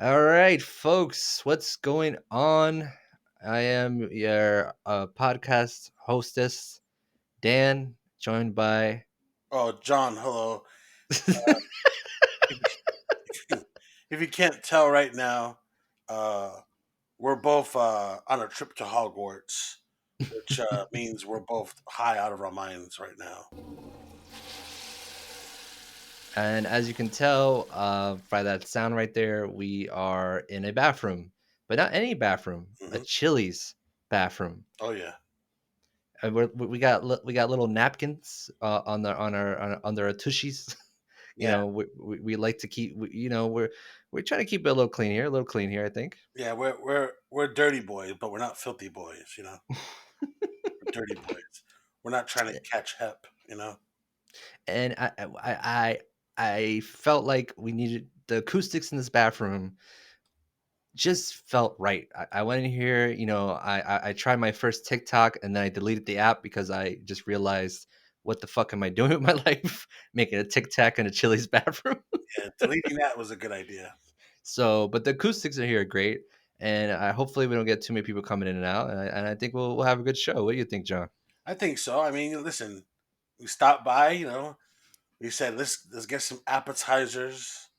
All right, folks, what's going on? I am your podcast hostess, Dan, joined by. Oh, John, hello. If if you can't tell right now, uh, we're both on a trip to Hogwarts, which means we're both high out of our minds right now. And as you can tell by that sound right there, we are in a bathroom, but not any bathroom, a Hmm. Chili's bathroom. Oh yeah, And we got little napkins on our under our tushies. yeah, We like to keep. We're trying to keep it a little clean here, a little clean here. I think. yeah. We're dirty boys, but we're not filthy boys. We're dirty boys. We're not trying to catch hep. And I felt like we needed the acoustics in this bathroom. Just felt right. I went in here. I tried my first TikTok and then I deleted the app because I just realized what the fuck am I doing with my life? Making a TikTok in a Chili's bathroom. Yeah, deleting that was a good idea. So, but the acoustics in here are great, and hopefully we don't get too many people coming in and out. And I think we'll have a good show. What do you think, John? I think so. I mean, listen, we stopped by. We said let's get some appetizers.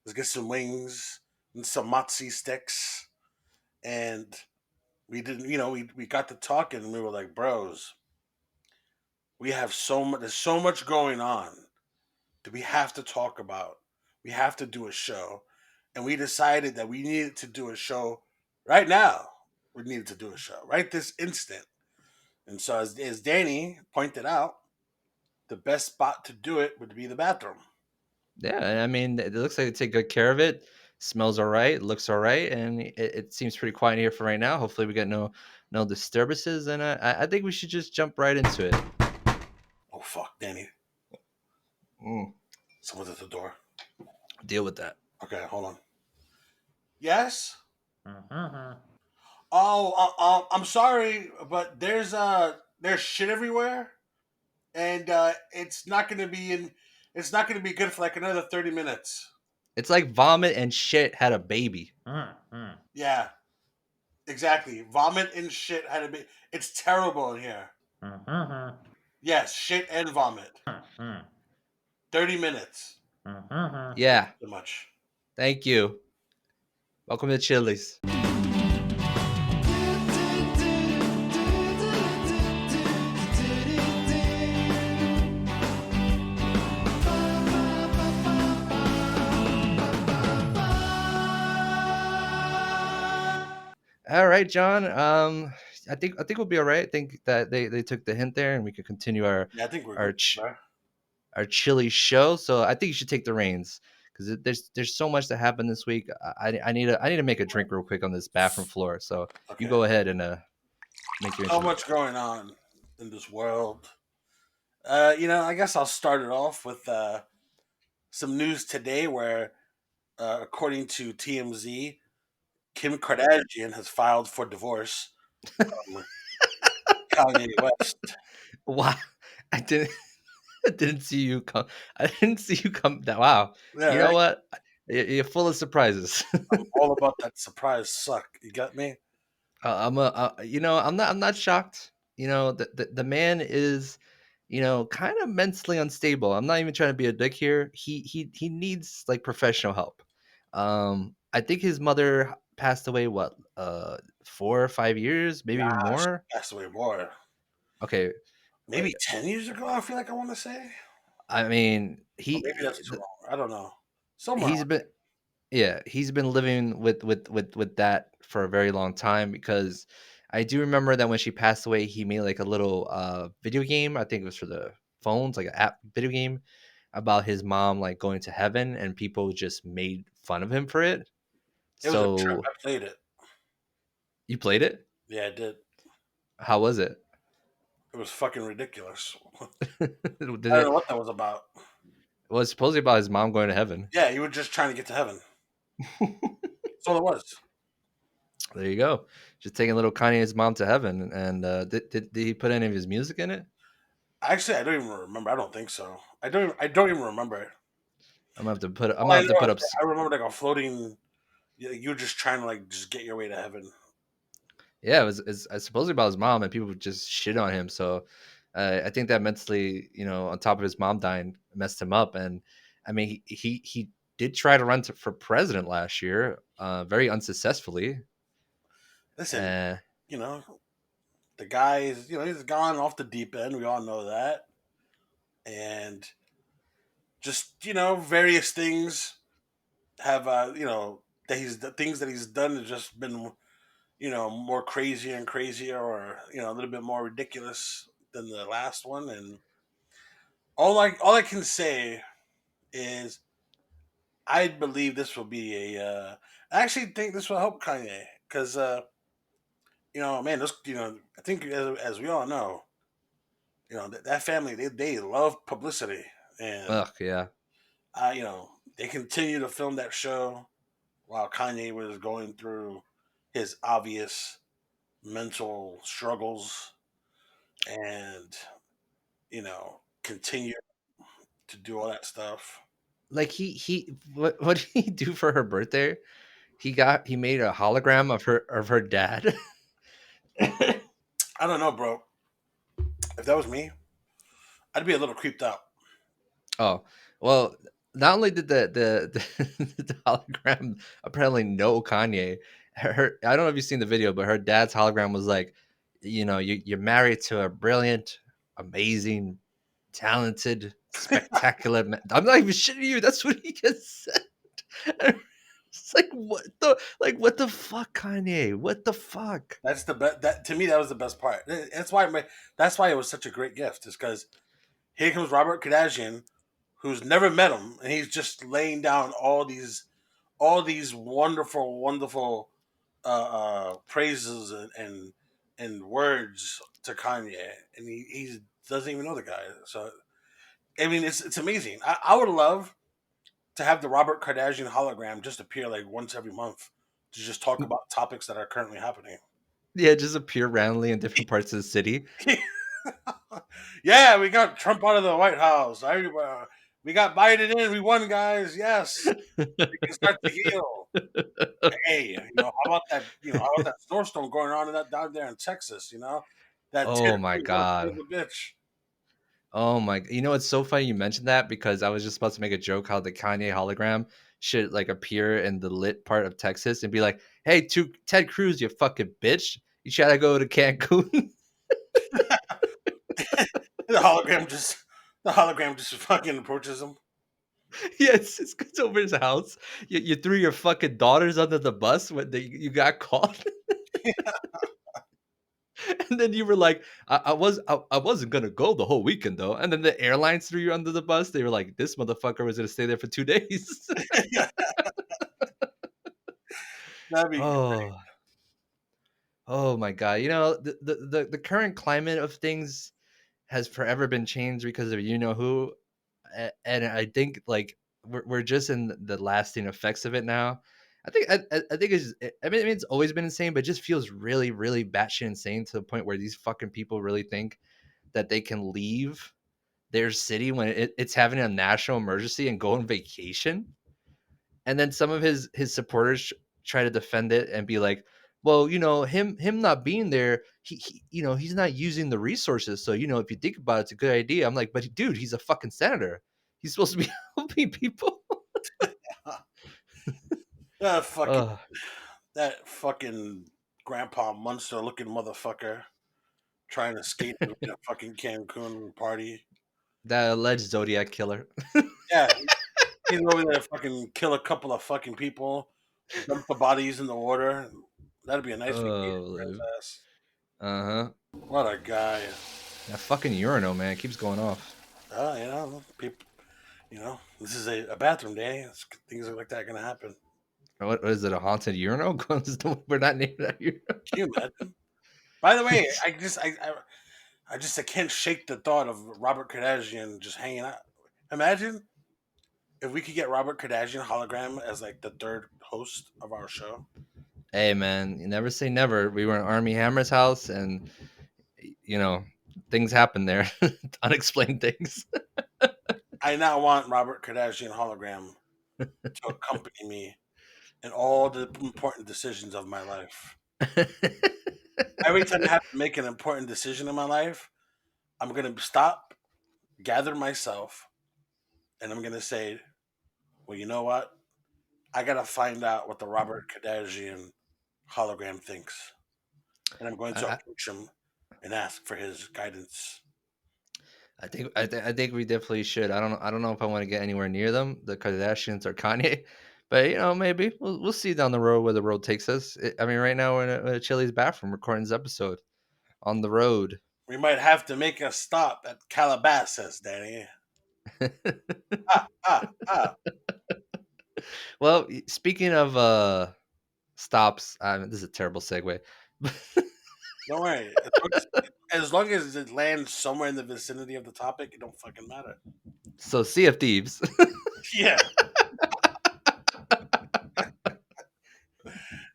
Let's get some wings and some mozzie sticks. And we didn't, we got to talking and we were like, bros, we have so much, there's so much going on that we have to talk about. We have to do a show. And we decided that we needed to do a show right now. We needed to do a show right this instant. And so, as Danny pointed out, the best spot to do it would be the bathroom. Yeah, and I mean, it looks like they take good care of it. Smells all right, looks all right, and it seems pretty quiet here for right now. Hopefully, we get no disturbances, and I think we should just jump right into it. Oh, fuck, Danny. Mm, Someone's at the door. deal with that. Okay, hold on. Yes? Mhm. Oh, I'm sorry, but there's shit everywhere, and it's not gonna be in. It's not gonna be good for like another 30 minutes. It's like vomit and shit had a baby. Yeah, exactly. Vomit and shit had to be. It's terrible in here. Yes, shit and vomit. 30 minutes. Yeah, Too much. thank you. Welcome to Chili's. All right, John. I think we'll be all right. I think that they took the hint there, and we could continue our Yeah, I think we're our good. ch- Right? our chili show. So I think you should take the reins because there's so much that happened this week. I need to make a drink real quick on this bathroom floor. So you Okay. go ahead and make your So intro. much going on in this world. I guess I'll start it off with some news today where, according to TMZ, Kim Kardashian has filed for divorce from Kanye West. Wow, I didn't I didn't see you come. I didn't see you come. Wow, Yeah, you know right. what? You're full of surprises. I'm all about that surprise suck. You got me? I'm not shocked. The man is, kind of mentally unstable. I'm not even trying to be a dick here. He needs like professional help. I think his mother passed away, what, 4 or 5 years, maybe Nah, even she more. passed away more. Okay, uh, Maybe 10 years ago. I feel like I want to say, I mean, or maybe that's too long. I don't know. Somewhere. he's been yeah, he's been living with that for a very long time because I do remember that when she passed away, he made like a little video game. I think it was for the phones, like an app video game about his mom like going to heaven, and people just made fun of him for it. It was a trip. So I played it. you played it? Yeah, I did. How was it? It was fucking ridiculous. Did I don't know it what that was about. was supposedly about his mom going to heaven. Yeah, you were just trying to get to heaven. That's all it was. There you go. Just taking little Kanye's mom to heaven. And did he put any of his music in it? Actually, I don't even remember. I don't think so. I don't even remember. I'm gonna have to put. I'm All gonna I have to know put is up. that I remember like a floating you're just trying to like just get your way to heaven. Yeah, it's supposedly about his mom, and people would just shit on him. So I think that mentally, on top of his mom dying, messed him up. And I mean, he did try to run for president last year, very unsuccessfully. Listen, Uh, you know, the guy is, he's gone off the deep end. We all know that, and just various things have the things that he's done have just been more crazier and crazier, or a little bit more ridiculous than the last one. And all I can say is I believe this will be a. I actually think this will help Kanye because man, this I think as we all know, that family they love publicity, and ugh, yeah. they continue to film that show while Kanye was going through his obvious mental struggles, and continue to do all that stuff. Like what did he do for her birthday? He made a hologram of her dad. I don't know, bro. If that was me, I'd be a little creeped out. Oh, well, not only did the hologram apparently know Kanye, I don't know if you've seen the video, but her dad's hologram was like, you're married to a brilliant, amazing, talented, spectacular man. I'm not even shitting you. That's what he just said. It's what the fuck, Kanye? What the fuck? That's the best. That to me, that was the best part. That's why it was such a great gift. Is because here comes Robert Kardashian, who's never met him, and he's just laying down all these wonderful, wonderful praises and words to Kanye, and he doesn't even know the guy. So I mean, it's amazing. I would love to have the Robert Kardashian hologram just appear like once every month to just talk about topics that are currently happening. Yeah, just appear randomly in different parts of the city. Yeah, we got Trump out of the White House. We got Biden in. We won, guys. Yes, we can start to heal. Hey, how about that snowstorm going on in that down there in Texas? That Ted Oh my Cruz, what a son god. of a bitch. Oh my, it's so funny you mentioned that because I was just about to make a joke how the Kanye hologram should like appear in the lit part of Texas and be like, "Hey, to Ted Cruz, you fucking bitch, you try to go to Cancun." The hologram just the hologram just fucking approaches him. Yes, it's goes over his house. You threw your fucking daughters under the bus when you got caught, and then you were like, I wasn't gonna go the whole weekend though." And then the airlines threw you under the bus. They were like, "This motherfucker was gonna stay there for 2 days." That'd be Oh. Oh my god. The current climate of things has forever been changed because of who. And I think like we're just in the lasting effects of it now. I think I mean it's always been insane, but it just feels really, really batshit insane to the point where these fucking people really think that they can leave their city when it's having a national emergency and go on vacation. And then some of his supporters try to defend it and be like, well, him not being there, he's not using the resources, so if you think about it, it's a good idea. I'm like, but dude, he's a fucking senator. He's supposed to be helping people. that fucking uh that fucking grandpa monster looking motherfucker trying to skate to a fucking Cancun party. that alleged Zodiac killer. Yeah, he's over there to fucking kill a couple of fucking people, dump the bodies in the water. That'd be a nice vacation for his Oh, ass. uh-huh. What a guy. That fucking urinal, man, keeps going off. People. This is a bathroom day. Things like that gonna happen. What is it, a haunted urinal? We're not named that urinal. Can you imagine? By the way, I can't shake the thought of Robert Kardashian just hanging out. Imagine if we could get Robert Kardashian hologram as like the third host of our show. Hey man, you never say never. We were in Army Hammer's house, and you know things happen there, unexplained things. I now want Robert Kardashian hologram to accompany me in all the important decisions of my life. Every time I have to make an important decision in my life, I'm gonna stop, gather myself, and I'm gonna say, "Well, you know what? I gotta find out what the Robert Kardashian hologram thinks, and I'm going to I, approach him and ask for his guidance." I think we definitely should. I don't know if I want to get anywhere near them, the Kardashians or Kanye, but maybe we'll see down the road where the road takes us. I mean, right now we're in a Chili's bathroom recording this episode on the road. We might have to make a stop at Calabasas, Danny. Ah, ah, ah. Well, speaking of stops, this is a terrible segue. Don't worry. As long as it lands somewhere in the vicinity of the topic, it don't fucking matter. So, Sea of Thieves. Yeah.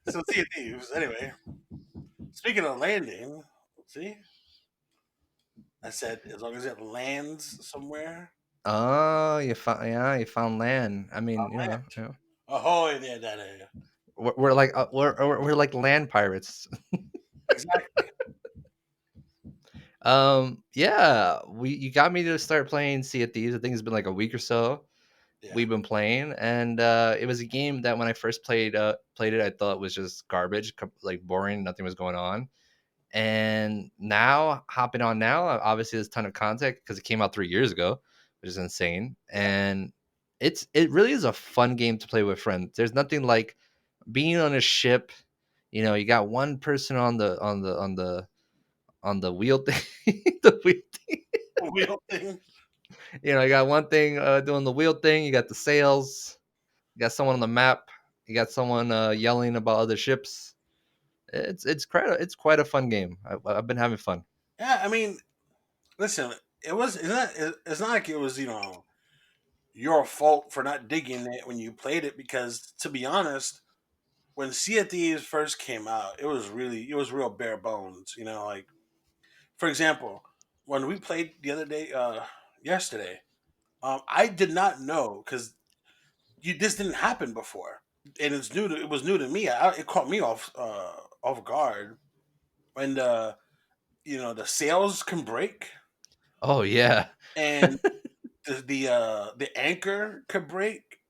So Sea of Thieves. Anyway, speaking of landing, see, I said as long as it lands somewhere Oh, you found land. I on mean, land. you know, Ahoy there, Danny. we're like we're like land pirates. Exactly. Yeah, we you got me to start playing Sea of Thieves. I think it's been like a week or so. Yeah. We've been playing, and it was a game that when I first played it, I thought was just garbage, like boring, nothing was going on. And now hopping on now, obviously there's a ton of content because it came out 3 years ago, which is insane. Yeah. And it really is a fun game to play with friends. There's nothing like being on a ship. You got one person on the wheel thing, the wheel thing. Wheel thing. You got one thing doing the wheel thing. You got the sails. You got someone on the map. You got someone yelling about other ships. It's quite a fun game. I've been having fun. Yeah. I mean, listen. It's not like it was your fault for not digging it when you played it because to be honest, when Sea of Thieves first came out, it was real bare bones. Like for example, when we played the other day, yesterday, I did not know because this didn't happen before, and it was new to me. It caught me off guard when the sails can break Oh yeah. and the anchor could break.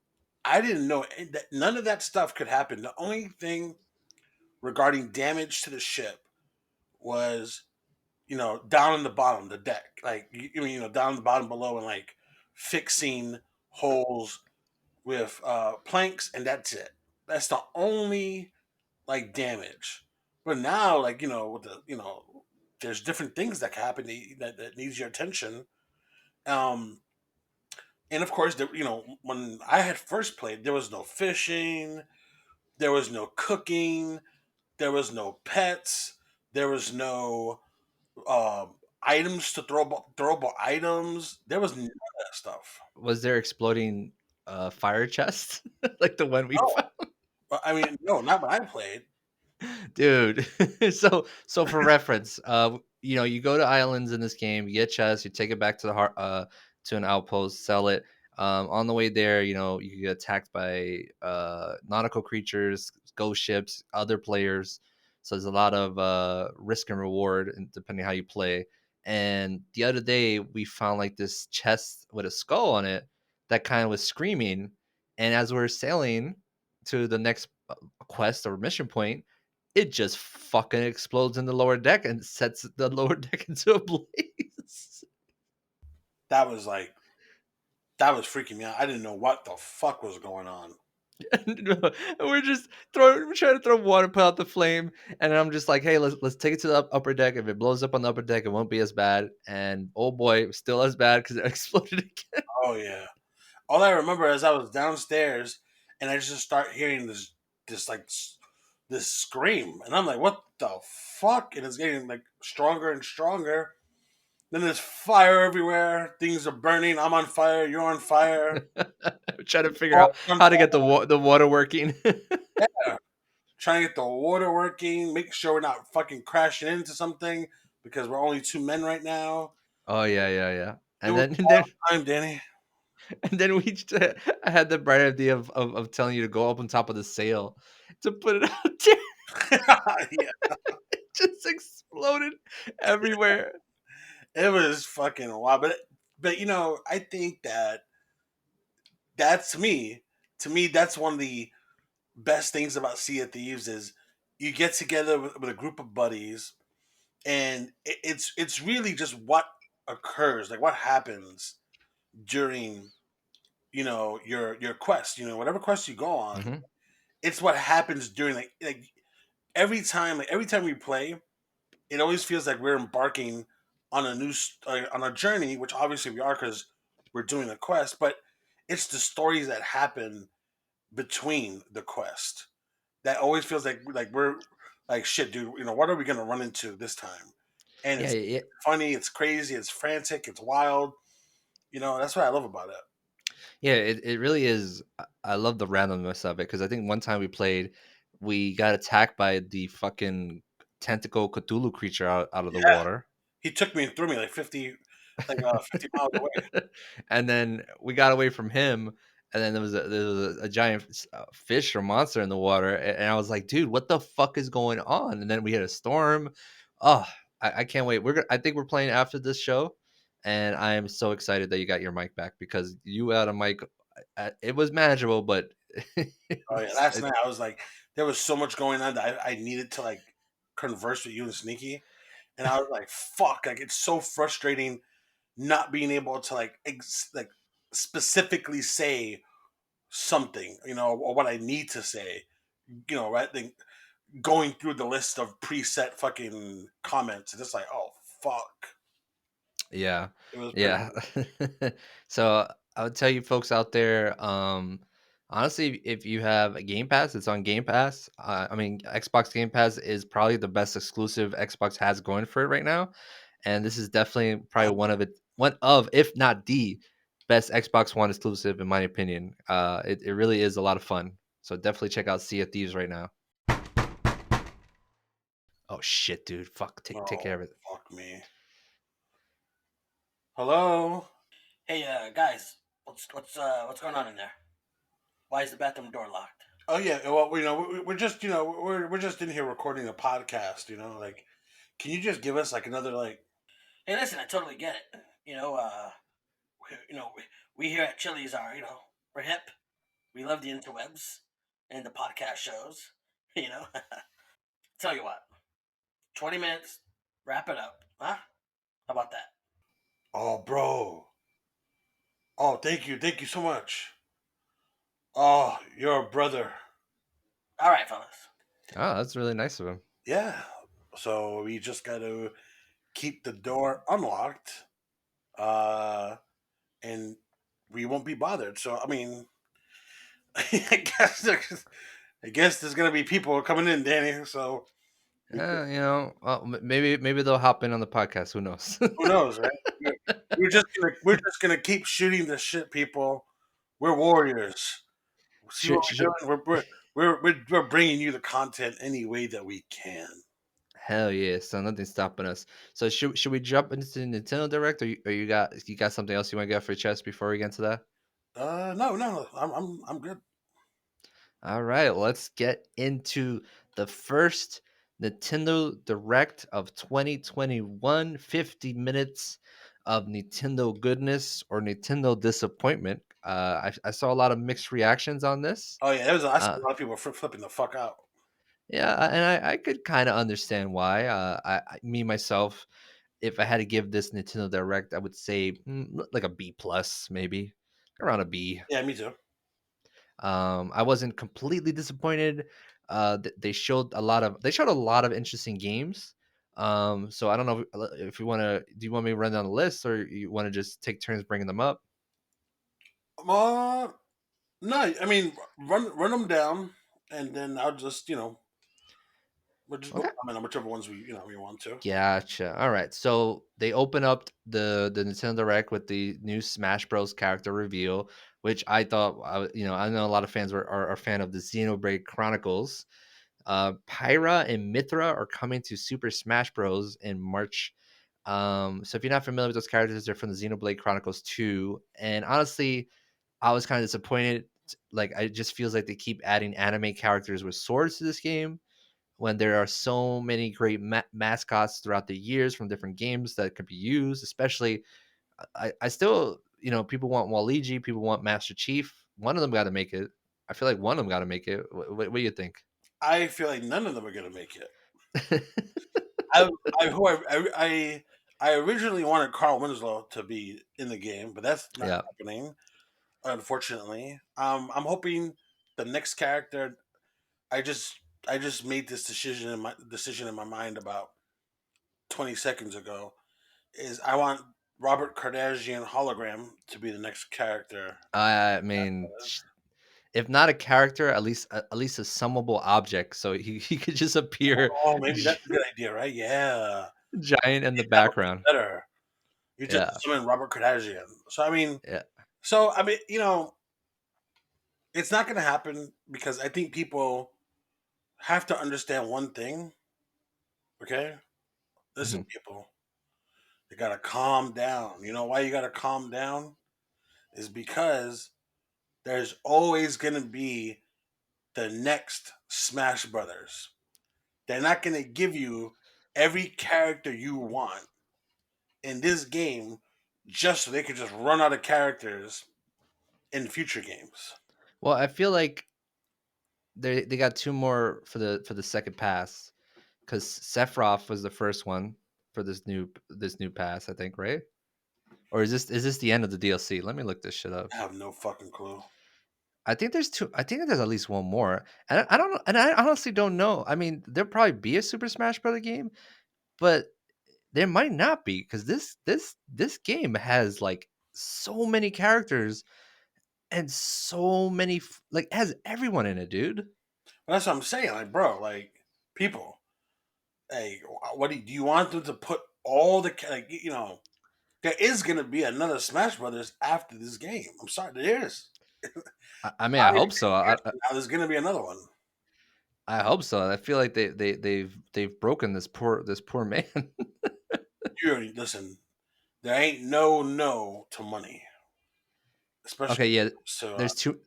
I didn't know that none of that stuff could happen. The only thing regarding damage to the ship was down in the bottom, the deck, like down in the bottom below, and like fixing holes with planks, and that's it. That's the only like damage. But now, like with there's different things that can happen that needs your attention. Um, and of course, when I had first played, there was no fishing, there was no cooking, there was no pets, there was no items to throwable items. There was none of that stuff. Was there exploding fire chest like the one we No, found? I mean, no, not when I played. Dude. So for reference, you go to islands in this game, you get chests, you take it back to the to an outpost, sell it. On the way there, you get attacked by nautical creatures, ghost ships, other players. So there's a lot of risk and reward, depending how you play. And the other day, we found like this chest with a skull on it that kind of was screaming. And as we are sailing to the next quest or mission point, it just fucking explodes in the lower deck and sets the lower deck into a blaze. That was like that was freaking me out. I didn't know what the fuck was going on. And we're trying to throw water, put out the flame, and I'm just like, hey, let's take it to the upper deck. If it blows up on the upper deck, it won't be as bad. And oh boy, it was still as bad because it exploded again. Oh yeah. All I remember is I was downstairs and I just start hearing this like this scream, and I'm like, "What the fuck?" And it's getting like stronger and stronger. Then there's fire everywhere. Things are burning. I'm on fire. You're on fire. I'm trying to figure All out on how to get fire. the water working. Yeah. Trying to get the water working. Make sure we're not fucking crashing into something because we're only two men right now. Oh yeah, yeah, yeah. And Doing then it then all the time, Danny. And then I had the bright idea of telling you to go up on top of the sail to put it out there. Yeah, It just exploded everywhere. it was fucking wild. But I think that that's me. To me, that's one of the best things about Sea of Thieves is you get together with a group of buddies, and it's really just what occurs, like what happens during your quest. Whatever quest you go on, Hmm. it's what happens during like every time we play, it always feels like we're embarking on on a journey, which obviously we are because we're doing a quest, but it's the stories that happen between the quest that always feels like we're like shit, dude. What are we gonna run into this time? And Yeah, it's yeah, funny, it's crazy, it's frantic, it's wild. That's what I love about it. yeah. It really is. I love the randomness of it because I think one time we played, we got attacked by the fucking tentacle Cthulhu creature out of the Yeah, water. he took me and threw me like 50 miles away. And then we got away from him, and then there was a giant fish or monster in the water, and I was like, dude, what the fuck is going on? And then we had a storm. Oh, I can't wait. I think we're playing after this show, and I am so excited that you got your mic back because you had a mic. It was manageable, but it Oh yeah, was, last night I was like, there was so much going on that I needed to like converse with you and Sneaky, and I was like, fuck, like it's so frustrating not being able to like specifically say something, or what I need to say, right? Then going through the list of preset fucking comments, and it's like, oh fuck, yeah, it was pretty. yeah. So I would tell you folks out there, honestly, if you have a Game Pass, it's on Game Pass. I mean, Xbox Game Pass is probably the best exclusive Xbox has going for it right now, and this is definitely probably one of, if not the best Xbox One exclusive in my opinion. It really is a lot of fun. So definitely check out Sea of Thieves right now. Oh shit, dude! Fuck, take care Oh of it. fuck me. Hello. Hey, guys, what's going on in there? Why is the bathroom door locked? Oh yeah. Well, we're just we're just in here recording a podcast. Like, can you just give us like another like? Hey, listen, I totally get it. We here at Chili's are, we're hip. We love the interwebs and the podcast shows. You know, tell you what, 20 minutes, wrap it up, huh? How about that? Oh, bro. Oh, thank you so much. Oh, you're a brother. All right, fellas. Oh, that's really nice of him. Yeah. So we just got to keep the door unlocked, uh, and we won't be bothered. So I mean, I guess there's gonna be people coming in, Danny. So Well, maybe they'll hop in on the podcast. Who knows? who knows, right? We're just gonna keep shooting the shit, people. We're warriors. See what should, we're should, doing? We're bringing you the content any way that we can. hell yeah! So nothing's stopping us. So should we jump into the Nintendo Direct, or you got something else you want to get for your chest before we get into that? No, no, I'm good. All right, let's get into the first Nintendo Direct of 2021. 50 minutes of Nintendo goodness or Nintendo disappointment. I saw a lot of mixed reactions on this. Oh yeah, I saw Uh, a lot of people flipping the fuck out. yeah, and I could kind of understand why. Me myself, if I had to give this Nintendo Direct, I would say like a B plus, maybe around a B. Yeah, me too. I wasn't completely disappointed. They showed a lot of interesting games. So I don't know if you want to. Do you want me to run down the list, or you want to just take turns bringing them up? Uh, no, I mean run them down, and then I'll just we'll just Okay. comment on whichever ones we want to. Gotcha. All right. So they open up the Nintendo Direct with the new Smash Bros. Character reveal, which I thought, I know a lot of fans are a fan of the Xenoblade Chronicles. Pyra and Mithra are coming to Super Smash Bros. In March So if you're not familiar with those characters, they're from the Xenoblade Chronicles 2. And honestly, I was kind of disappointed. Like, it just feels like they keep adding anime characters with swords to this game when there are so many great mascots throughout the years from different games that could be used. Especially, I still, people want Waluigi, people want Master Chief. One of them got to make it. I feel like one of them got to make it. What do you think? I feel like none of them are gonna make it. I I who I originally wanted Carl Winslow to be in the game, but that's not Yeah. happening, unfortunately. I'm hoping the next character. I just I just made this decision in my mind about 20 seconds ago. Is I want Robert Kardashian hologram to be the next character. I mean, if not a character, at least a summable object, so he could just appear Oh, maybe that's a good idea, right? Yeah, giant in the that would be background. better. You just Yeah, summon Robert Kardashian. yeah. So I mean, it's not going to happen because I think people have to understand one thing. Okay, listen, Mhm. people, you got to calm down. You know why you got to calm down is because there's always going to be the next Smash Brothers. They're not going to give you every character you want in this game just so they could just run out of characters in future games. Well, I feel like they got two more for the second pass because Sephiroth was the first one for this new pass, I think, right? Or is this the end of the DLC? Let me look this shit up. I have no fucking clue. I think there's two. I think there's at least one more, and I don't know. And I honestly don't know. I mean, there'll probably be a Super Smash Brother game, but there might not be because this game has like so many characters and so many like has everyone in it, dude. But that's what I'm saying. Like, bro, like, people, hey, what do you want them to put all the, like, there is going to be another Smash Brothers after this game. I'm sorry, there is. I mean, I 5 hope so. years from now, there's going to be another one. I hope so. I feel like they've broken this poor man. Listen, there ain't no to money, Okay, especially yeah. so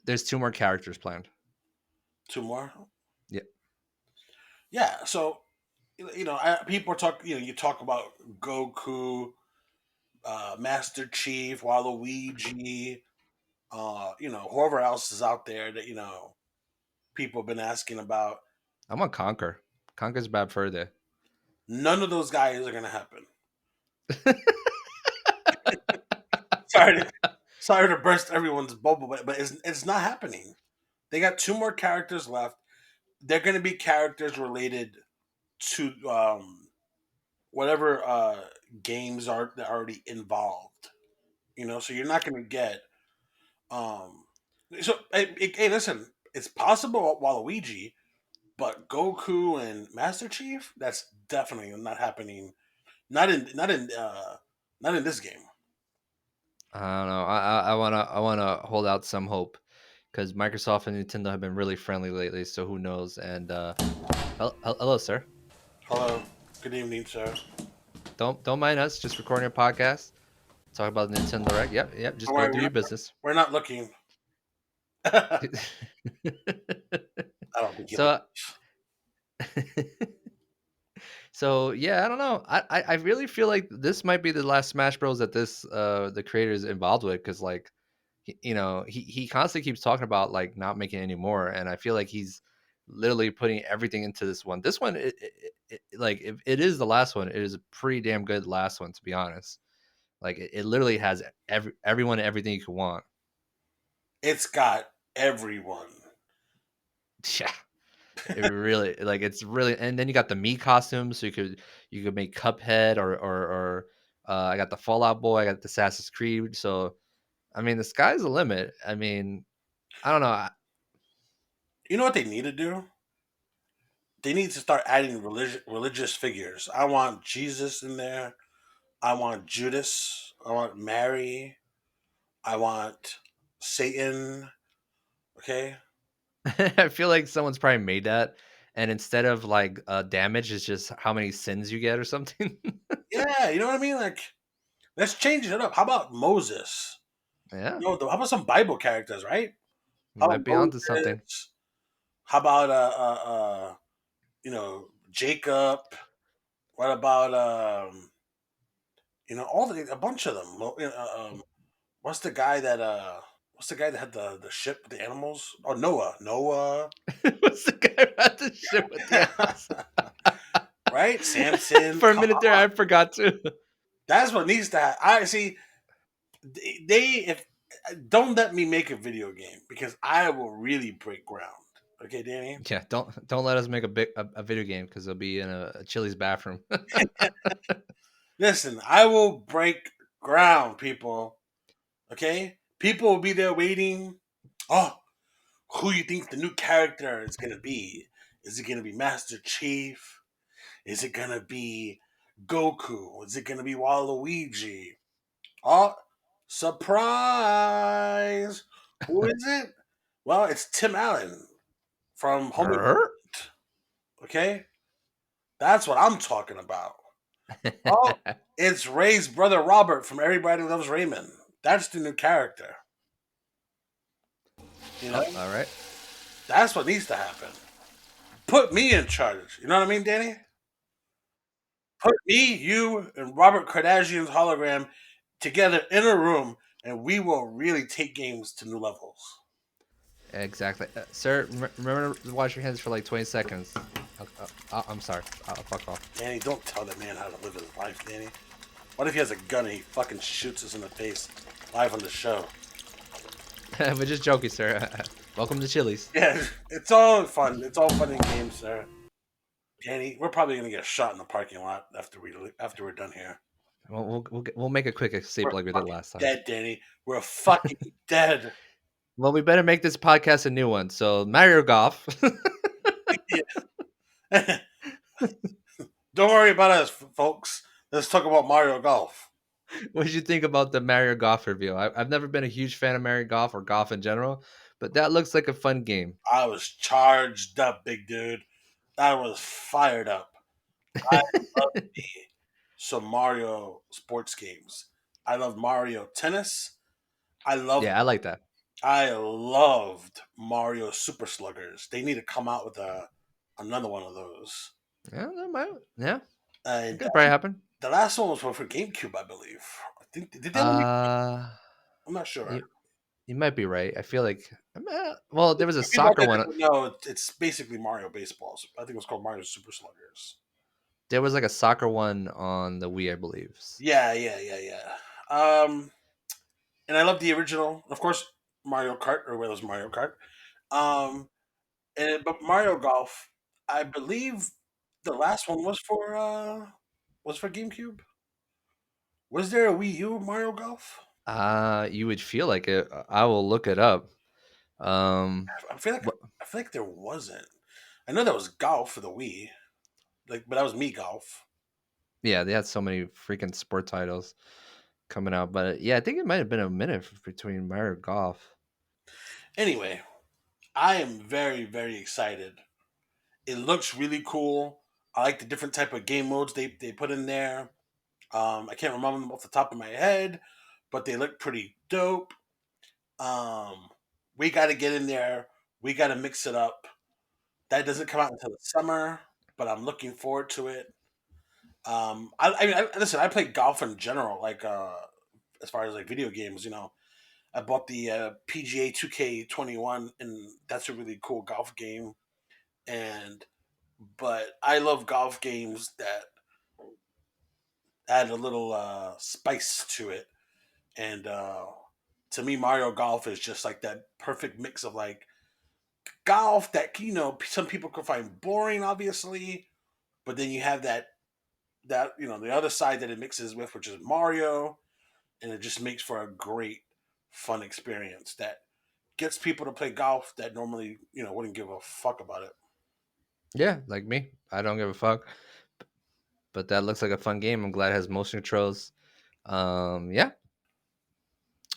There's two more characters planned. two more. Yeah, Yeah, so people are talking. You talk about Goku, Master Chief, Waluigi, whoever else is out there that people have been asking about. I'm on Conquer. Conquer's bad further. None of those guys are gonna happen. Sorry to sorry to burst everyone's bubble, but it's not happening. They got two more characters left. They're gonna be characters related to whatever games are that are already involved. So you're not gonna get um. So hey, listen, it's possible Waluigi, but Goku and Master Chief, that's definitely not happening. Not in this game. I don't know. I wanna hold out some hope because Microsoft and Nintendo have been really friendly lately. So who knows? And hello, sir. Hello, good evening, sir. Don't mind us. Just recording a podcast. Talk about Nintendo Direct. Yep, yep. Just Don't go worry, do your business. we're not looking. I don't think he looks. so So yeah, I don't know. I really feel like this might be the last Smash Bros that this the creator is involved with because like he constantly keeps talking about like not making any more, and I feel like he's literally putting everything into this one. This one, like if it is the last one, it is a pretty damn good last one to be honest. Like it literally has everyone everything you could want. It's got everyone. Yeah. It really like it's really and then you got the me costumes, so you could make Cuphead or I got the Fallout Boy, I got the Assassin's Creed. So I mean the sky's the limit. I mean, I don't know. You know what they need to do? They need to start adding religious figures. I want Jesus in there. I want Judas. I want Mary. I want Satan. Okay. I feel like someone's probably made that and instead of like damage, it's just how many sins you get or something. Yeah, you know what I mean? Like, let's change it up. How about Moses? Yeah, How about some Bible characters, right? you How might about be onto something. Moses? How about Jacob? What about all a bunch of them? What's the guy that what's the guy that had the ship with the animals? Oh, Noah. Noah. What's the guy about the shit with the animals? Right? Samson. For a Come minute there, on. I forgot to. That's what needs to happen. I see. They if don't let me make a video game because I will really break ground. Okay, Danny. Yeah, don't let us make a video game because it'll be in a Chili's bathroom. Listen, I will break ground, people. Okay, people will be there waiting. Oh, who you think the new character is gonna be? Is it gonna be Master Chief? Is it gonna be Goku? Is it gonna be Waluigi? Oh, surprise! Who is it? Well, it's Tim Allen from Home Brr. Improvement. Okay, that's what I'm talking about. Oh, it's Ray's brother Robert from Everybody Loves Raymond. That's the new character. You Oh, know, all right. that's what needs to happen. Put me in charge. You know what I mean, Danny? Put me, you, and Robert Kardashian's hologram together in a room, and we will really take games to new levels. Exactly, sir. Remember to wash your hands for like 20 seconds. I'm sorry. I'll fuck off. Danny, don't tell that man how to live his life, Danny. What if he has a gun and he fucking shoots us in the face live on the show? We're just joking, sir. Welcome to Chili's. Yeah, it's all fun. It's all fun and games, sir. Danny, we're probably gonna get shot in the parking lot after we're done here. We'll make a quick escape We're like we did fucking last time. dead, Danny. We're fucking dead. Well, we better make this podcast a new one. So Mario Golf. Yeah. Don't worry about us, folks. Let's talk about Mario Golf. What did you think about the Mario Golf review? I've never been a huge fan of Mario Golf or golf in general, but that looks like a fun game. I was charged up, big dude. I was fired up. I love me some Mario sports games. I love Mario Tennis. I love Yeah, I like that. I loved Mario Super Sluggers. They need to come out with another one of those. Yeah, that might. Yeah, that And could probably happen. the last one was for GameCube, I believe. I think did they only? Uh, I'm not sure. you you might be right. I feel like well, there was a People soccer that one. don't know, it's basically Mario baseballs. I think it was called Mario Super Sluggers. There was like a soccer one on the Wii, I believe. Yeah, yeah, yeah, yeah. And I love the original, of course, Mario Kart or where was Mario Kart. Um, but Mario Golf, I believe the last one was for GameCube. Was there a Wii U Mario Golf? You would feel like it. I will look it up. Um, I feel like but I feel like there wasn't. I know that was Golf for the Wii, but that was Me Golf. yeah, they had so many freaking sport titles coming out. But yeah, I think it might have been a minute between Mario Golf. Anyway, I am very very excited. It looks really cool. I like the different type of game modes they put in there. I can't remember them off the top of my head, but they look pretty dope. Um, we got to get in there. We got to mix it up. That doesn't come out until the summer, but I'm looking forward to it. Listen. I play golf in general, like as far as like video games. I bought the PGA 2K21, and that's a really cool golf game. And but I love golf games that add a little spice to it. And to me, Mario Golf is just like that perfect mix of like golf that some people could find boring, obviously, but then you have that the other side that it mixes with, which is Mario, and it just makes for a great fun experience that gets people to play golf that normally wouldn't give a fuck about it. Yeah, like me, I don't give a fuck. But that looks like a fun game. I'm glad it has motion controls. Yeah.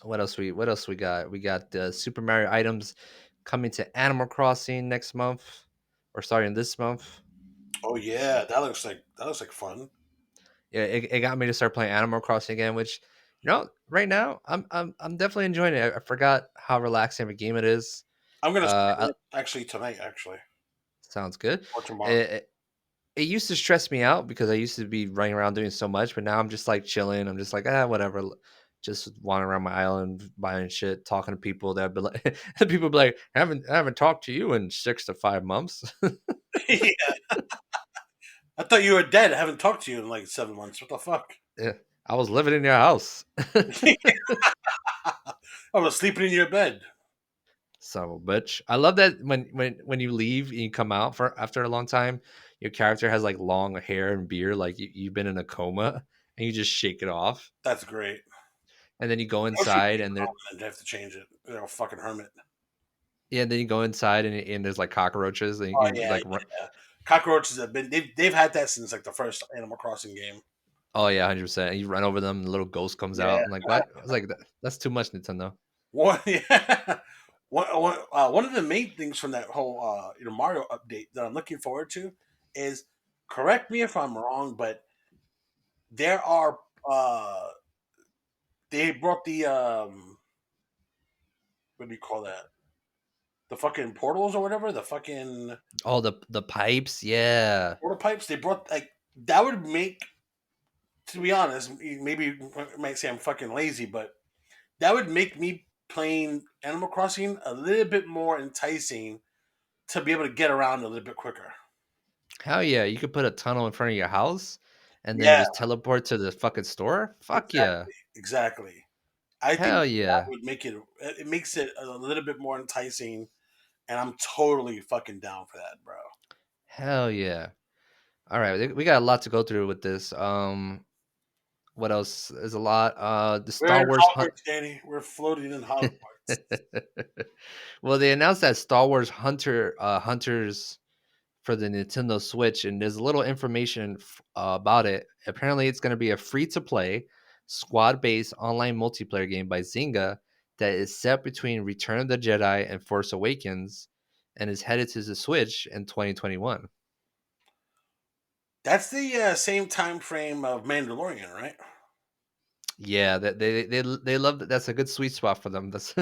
What else we got? We got the Super Mario items coming to Animal Crossing next month. or starting this month. Oh yeah, that looks like fun. Yeah, it got me to start playing Animal Crossing again, which right now I'm definitely enjoying it. I forgot how relaxing of a game it is. I'm gonna start I, it actually tonight, actually, sounds good. or tomorrow. It used to stress me out because I used to be running around doing so much, but now I'm just like chilling. I'm just like, whatever. Just wandering around my island, buying shit, talking to people that be like, people be like, I haven't talked to you in 6 to 5 months. Yeah, I thought you were dead. I haven't talked to you in like 7 months. What the fuck? Yeah, I was living in your house. I was sleeping in your bed. Son of a bitch. I love that when you leave and you come out for after a long time, your character has like long hair and beard, like you've been in a coma, and you just shake it off, That's great. and then you go Once you inside, leave and home, then you have to change it. You're a fucking hermit. yeah, then you go inside, and there's like cockroaches, and Oh you yeah, like run. yeah. Cockroaches have been they've had that since like the first Animal Crossing game. Oh yeah, 100%. You run over them, and the little ghost comes Yeah. out. I'm like, what? I was like, That's too much, Nintendo. One, yeah. One of the main things from that whole Mario update that I'm looking forward to is, correct me if I'm wrong, but there are they brought the what do you call that? The fucking portals or whatever, the fucking Oh, the pipes, yeah. portal pipes. They brought like that would make, to be honest, maybe you might say I'm fucking lazy, but that would make me playing Animal Crossing a little bit more enticing to be able to get around a little bit quicker. Hell yeah, you could put a tunnel in front of your house, and then Yeah, just teleport to the fucking store. Fuck yeah. exactly, exactly. I think Hell that yeah. would make it makes it a little bit more enticing, and I'm totally fucking down for that, bro. Hell yeah. All right, we got a lot to go through with this. What else? There's a lot. The We're Star in Wars hunt. Hogwarts, Danny. We're floating in Hogwarts. Well, they announced that Star Wars Hunters for the Nintendo Switch, and there's a little information about it. Apparently, it's going to be a free-to-play, squad-based online multiplayer game by Zynga that is set between Return of the Jedi and Force Awakens, and is headed to the Switch in 2021. That's the same time frame of Mandalorian, right? Yeah, that they love that. That's a good sweet spot for them. That's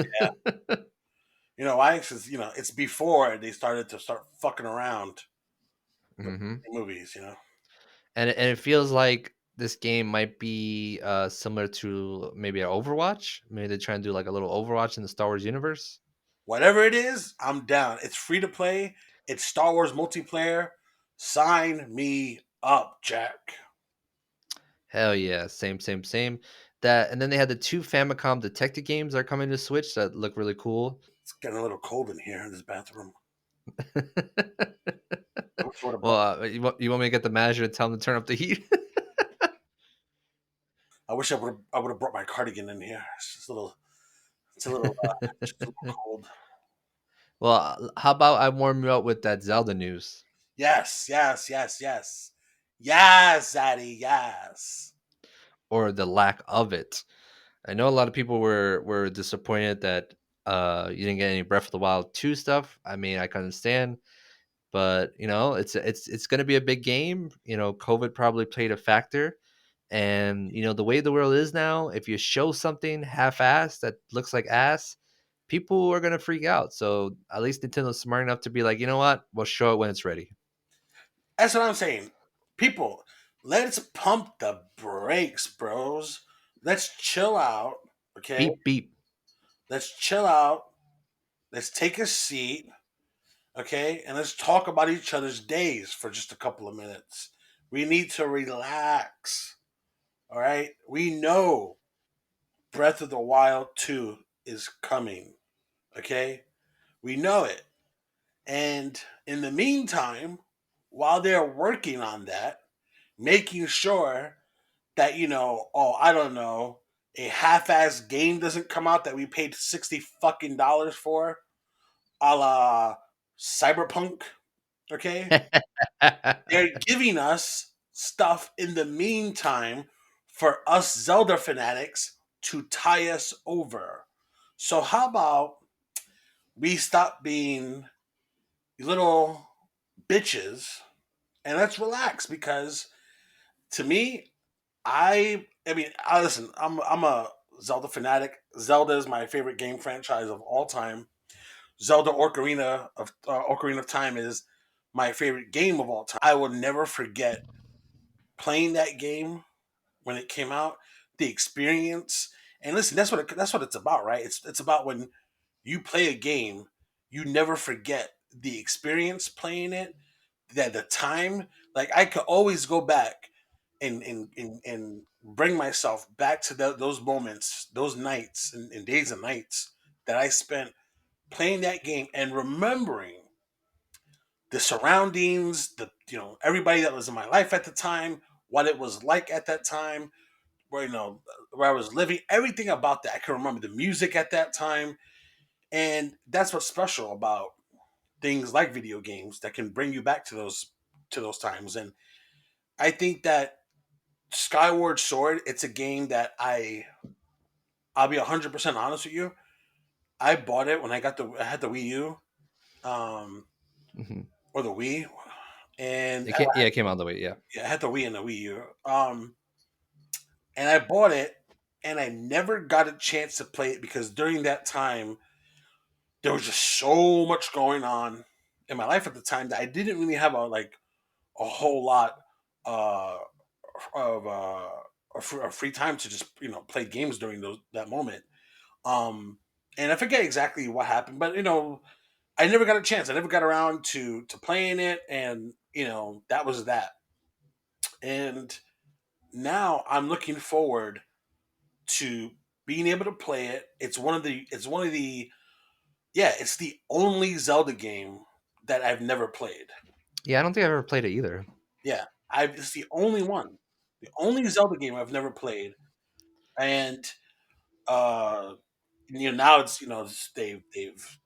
You know, I because it's before they started to start fucking around with hmm movies. and it feels like this game might be similar to maybe an Overwatch. Maybe they're trying to do like a little Overwatch in the Star Wars universe. Whatever it is, I'm down. It's free to play. It's Star Wars multiplayer. Sign me up, Jack. Hell yeah, same. That and then they had the two Famicom detective games that are coming to Switch that look really cool. It's getting a little cold in here in this bathroom. I wish I would have Well, brought. you want me to get the manager and tell him to turn up the heat? I wish I would have brought my cardigan in here. It's just a little. It's a little. Just a little cold. Well, how about I warm you up with that Zelda news Yes, yes, yes, yes, yes, Zaddy, yes. or the lack of it? I know a lot of people were disappointed that you didn't get any Breath of the Wild 2 stuff. I mean, I can understand, but it's going to be a big game. COVID probably played a factor, and the way the world is now, if you show something half-assed that looks like ass, people are going to freak out. So at least Nintendo's smart enough to be like, you know what, we'll show it when it's ready. That's what I'm saying. People, let's pump the brakes, bros. Let's chill out, okay? Beep beep. Let's chill out. Let's take a seat, okay? And let's talk about each other's days for just a couple of minutes. We need to relax, all right? We know Breath of the Wild 2 is coming, okay? We know it. And in the meantime, while they're working on that, making sure that, oh, I don't know, a half-ass game doesn't come out that we paid 60 fucking dollars for, a la Cyberpunk, okay? They're giving us stuff in the meantime for us Zelda fanatics to tie us over. So how about we stop being little bitches and let's relax because to me, I mean, listen. I'm a Zelda fanatic. Zelda is my favorite game franchise of all time. Zelda Ocarina of Time is my favorite game of all time. I will never forget playing that game when it came out. The experience, and listen, that's what it's about, right? It's about when you play a game, you never forget the experience playing it, that the time, like I could always go back and bring myself back to those moments, those nights and days and nights that I spent playing that game and remembering the surroundings, the everybody that was in my life at the time, what it was like at that time, where where I was living, everything about that. I can remember the music at that time, and that's what's special about things like video games that can bring you back to those times. And I think that Skyward Sword, it's a game that I'll be 100% honest with you. I bought it when I had the Wii U, um, Hmm. or the Wii, and Yeah, it came out the way. Yeah. I had the Wii and the Wii U, and I bought it, and I never got a chance to play it because during that time there was just so much going on in my life at the time that I didn't really have a whole lot uh, of of free time to just play games during that moment. Um, and I forget exactly what happened, but I never got a chance. I never got around to playing it, and that was that. And now I'm looking forward to being able to play it. It's one of the yeah, it's the only Zelda game that I've never played. Yeah, I don't think I've ever played it either. Yeah, it's the only one, the only Zelda game I've never played, and uh, now they've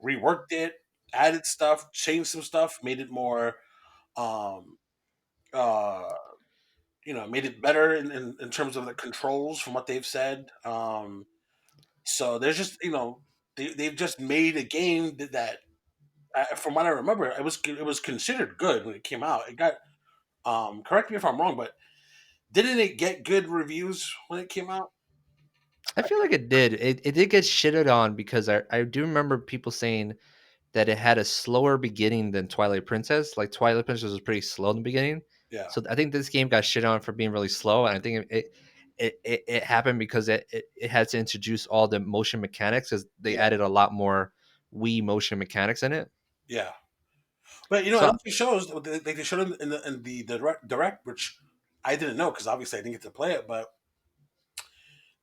reworked it, added stuff, changed some stuff, made it more um uh made it better in terms of the controls from what they've said. So there's just they've just made a game that from what I remember, it was considered good when it came out. It got correct me if I'm wrong, but didn't it get good reviews when it came out? I feel like it did. It did get shitted on because I do remember people saying that it had a slower beginning than Twilight Princess. Like Twilight Princess was pretty slow in the beginning, Yeah, so I think this game got shit on for being really slow. And I think it happened because it had to introduce all the motion mechanics because they yeah, added a lot more Wii motion mechanics in it. yeah. But it So also shows they showed in the direct, which I didn't know because obviously I didn't get to play it, but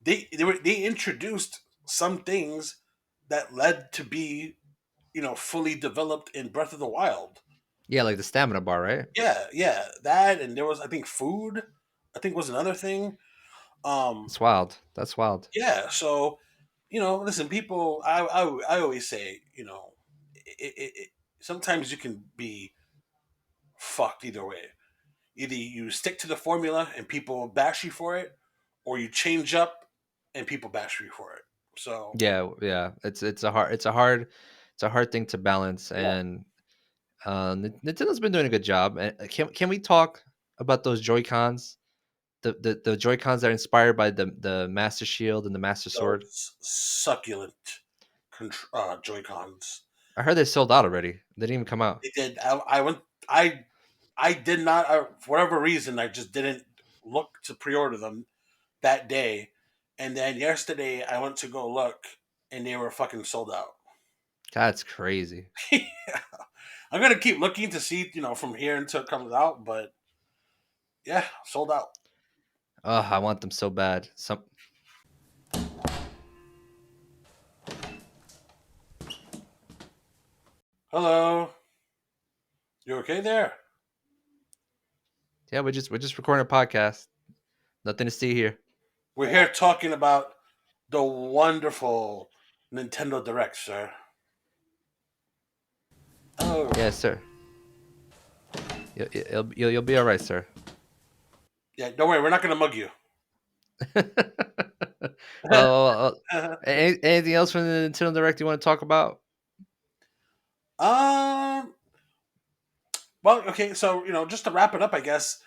they introduced some things that led to be fully developed in Breath of the Wild. yeah, like the stamina bar, right? Yeah, yeah, that, and there was, I think, food. I think was another thing. Um, It's wild. That's wild. yeah, so listen, people. I always say, sometimes you can be fucked either way. Either you stick to the formula and people bash you for it, or you change up and people bash you for it. So Yeah, yeah. It's a hard thing to balance, yeah, and Nintendo's been doing a good job. And can we talk about those Joy Cons? The Joy Cons that are inspired by the Master Shield and the Master Sword. those succulent Joy Cons. I heard they sold out already. They didn't even come out. They did. I went. I did not, for whatever reason. I just didn't look to pre-order them that day, and then yesterday I went to go look, and they were fucking sold out. That's crazy. I'm gonna keep looking to see, from here until it comes out, but yeah, sold out. Oh, I want them so bad. Hello, you okay there? Yeah, we're just recording a podcast. Nothing to see here. We're here talking about the wonderful Nintendo Direct, sir. Oh, Yeah, sir. You'll be all right, sir. yeah. Don't worry, we're not gonna mug you. well, anything else from the Nintendo Direct you want to talk about? um, Well, okay, so just to wrap it up, I guess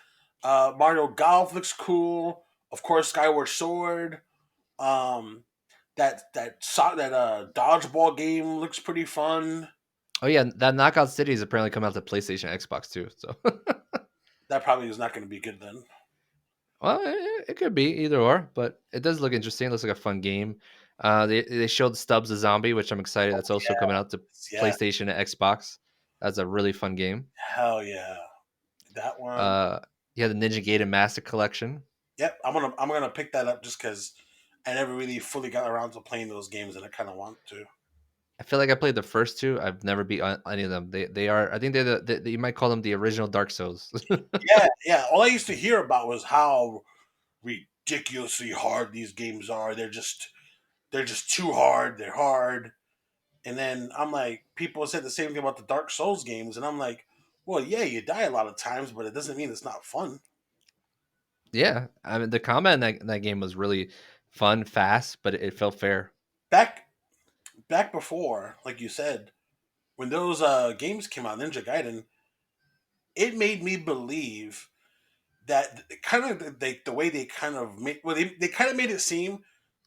Mario Golf looks cool. Of course, Skyward Sword. Um, that dodgeball game looks pretty fun. Oh yeah, that Knockout City is apparently coming out to PlayStation, Xbox too. So, That probably is not going to be good then. well, it could be either or, but it does look interesting. It looks like a fun game. They showed Stubbs the Zombie, which I'm excited. That's also coming out to Yeah, PlayStation and Xbox. That's a really fun game. hell yeah, that one. Uh, yeah, the Ninja Gaiden Master Collection. Yep, I'm gonna pick that up just because I never really fully got around to playing those games, and I kind of want to. I feel like I played the first two. I've never beat any of them. They are. I think they're you might call them the original Dark Souls. Yeah, yeah. All I used to hear about was how ridiculously hard these games are. They're just too hard. They're hard. And then I'm like, people said the same thing about the Dark Souls games, and I'm like, well, yeah, you die a lot of times, but it doesn't mean it's not fun. Yeah, I mean the combat in that game was really fun, fast, but it felt fair. Back back before, like you said, when those games came out, Ninja Gaiden, it made me believe that kind of the way they kind of made well they kind of made it seem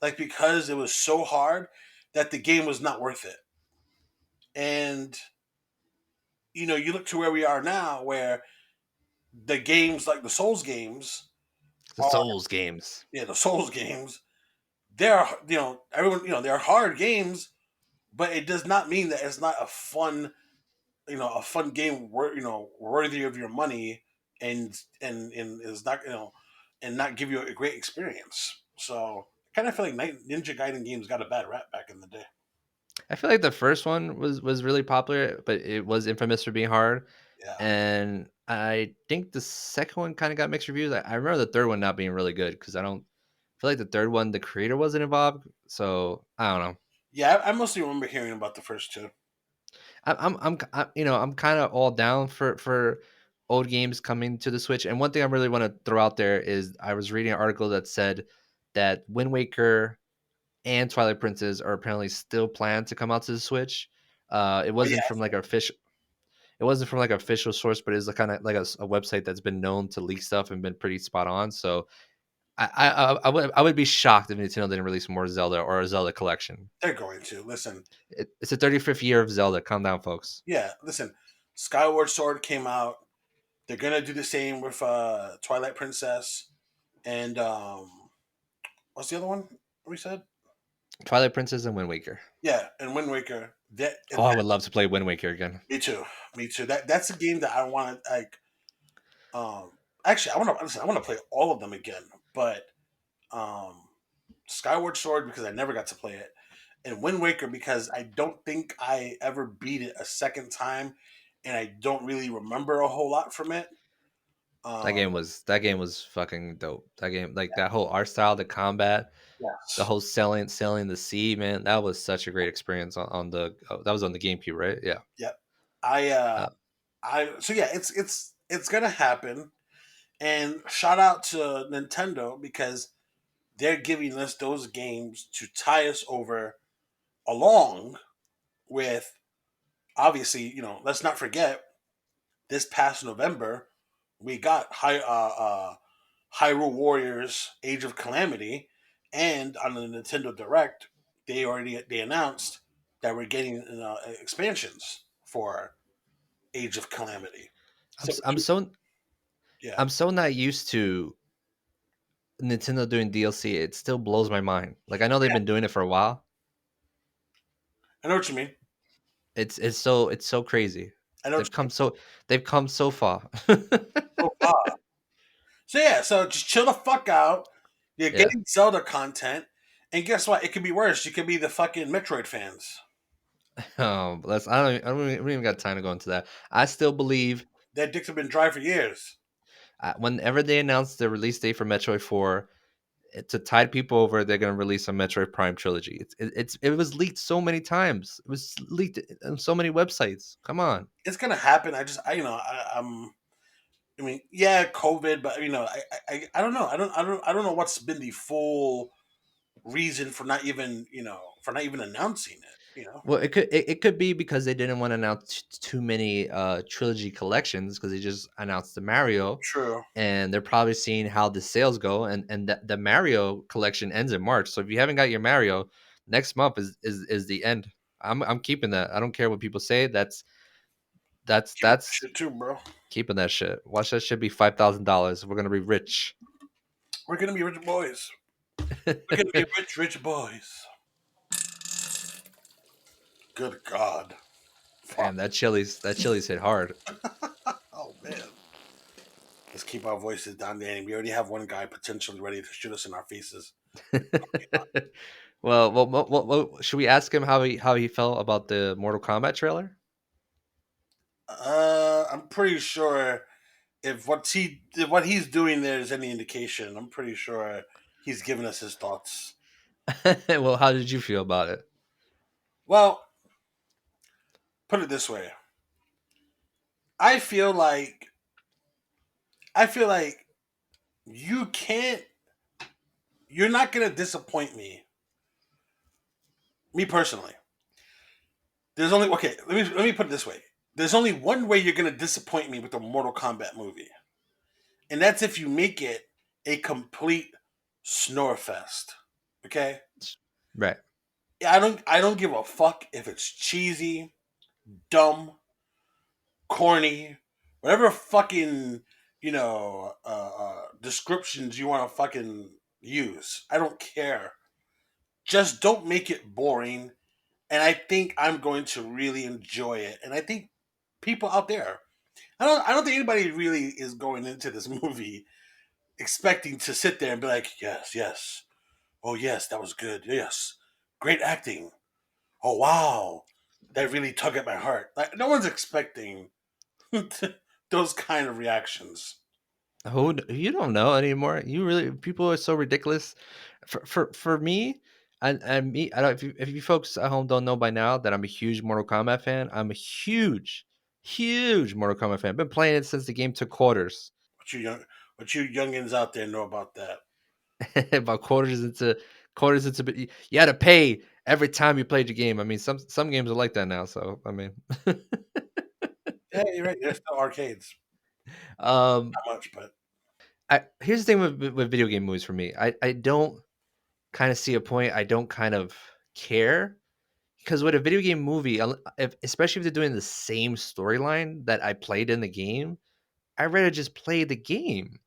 like because it was so hard that the game was not worth it. And you look to where we are now, where the games like the Souls games The are Souls games. yeah the Souls games they're everyone they're hard games, but it does not mean that it's not a fun game worthy of your money, and is not and not give you a great experience. So I kind of feel like Ninja Gaiden games got a bad rap back in the day. I feel like the first one was really popular, but it was infamous for being hard. Yeah, And I think the second one kind of got mixed reviews. I remember the third one not being really good because I don't feel like the third one the creator wasn't involved. So I don't know. yeah. I mostly remember hearing about the first two. I'm kind of all down for old games coming to the Switch. And one thing I really want to throw out there is I was reading an article that said that Wind Waker and Twilight Princess are apparently still planned to come out to the Switch. It Oh yeah, wasn't from like our official. It wasn't from like an official source, but it's kind of like a website that's been known to leak stuff and been pretty spot on. So I would be shocked if Nintendo didn't release more Zelda or a Zelda collection. they're going to listen. It's the 35th year of Zelda. Calm down, folks. Yeah, listen. Skyward Sword came out. They're gonna do the same with Twilight Princess and what's the other one we said? Twilight Princess and Wind Waker. Yeah, and Wind Waker. That, Oh, and I would love to play Wind Waker again. Me too. Me too. That's a game that I want to like. Um, Actually, I want to listen. I want to play all of them again, but um, Skyward Sword because I never got to play it, and Wind Waker because I don't think I ever beat it a second time, and I don't really remember a whole lot from it. Um, That game was fucking dope. That game, like that whole art style, the combat, the yes. whole sailing the sea, man, that was such a great experience on the that was on the GameCube, right? Yeah. Yep. I Uh, so yeah, it's gonna happen, and shout out to Nintendo because they're giving us those games to tie us over along with obviously, let's not forget this past November we got Hyrule Warriors Age of Calamity, and on the Nintendo Direct they announced that we're getting expansions for Age of Calamity. I'm So I'm so yeah, I'm so not used to Nintendo doing DLC. It still blows my mind. Like I know they've yeah, been doing it for a while. I know what you mean. It's so crazy. I know what They've you mean. come so they've come so far. So far. So yeah, so just chill the fuck out. You're Yeah. getting Zelda content, and guess what? It could be worse. You could be the fucking Metroid fans. Let's. I don't even got time to go into that. I still believe Their dicks have been dry for years. whenever they announce the release date for Metroid 4, to tide people over, they're gonna release a Metroid Prime trilogy. It was leaked so many times. It was leaked on so many websites. Come on. It's gonna happen. I just, I mean, yeah, COVID, but I don't know. I don't know what's been the full reason for not even announcing it. You know, Well, it could be because they didn't want to announce too many trilogy collections because they just announced the Mario, true. and they're probably seeing how the sales go, and the Mario collection ends in March. So if you haven't got your Mario, next month is the end. I'm keeping that. I don't care what people say. Keep that That's shit too, bro. keeping that shit. Watch that shit be $5,000. We're gonna be rich. We're gonna be rich boys. We're gonna be rich, rich boys. Good God. Damn, Fuck. that chili's hit hard. Oh man. Let's keep our voices down, Danny. We already have one guy potentially ready to shoot us in our faces. Should we ask him how he felt about the Mortal Kombat trailer? I'm pretty sure if what he's doing there is any indication, I'm pretty sure he's giving us his thoughts. Well, how did you feel about it? Well, put it this way. I feel like I feel like you can't you're not gonna disappoint me. Me personally. There's only okay, let me put it this way. There's only one way you're gonna disappoint me with a Mortal Kombat movie. And that's if you make it a complete snore fest. Okay? Right. Yeah, I don't give a fuck if it's cheesy, dumb, corny, whatever fucking descriptions you want to fucking use. I don't care. Just don't make it boring, and I think I'm going to really enjoy it. And I think people out there, I don't think anybody really is going into this movie expecting to sit there and be like, yes, yes, oh yes, that was good, yes, great acting, oh wow, that really tug at my heart. Like no one's expecting those kind of reactions. You don't know anymore. You really people are so ridiculous. For me, and me, I don't if you folks at home don't know by now that I'm a huge Mortal Kombat fan. I'm a huge Mortal Kombat fan. I've been playing it since the game took quarters. What you youngins out there know about that? About quarters into you had to pay every time you played the game. I mean, some games are like that now. So I mean, Yeah, you're right. There's still arcades. um, Not much, but here's the thing with video game movies for me. I don't kind of see a point. I don't kind of care because with a video game movie, especially if they're doing the same storyline that I played in the game, I'd rather just play the game.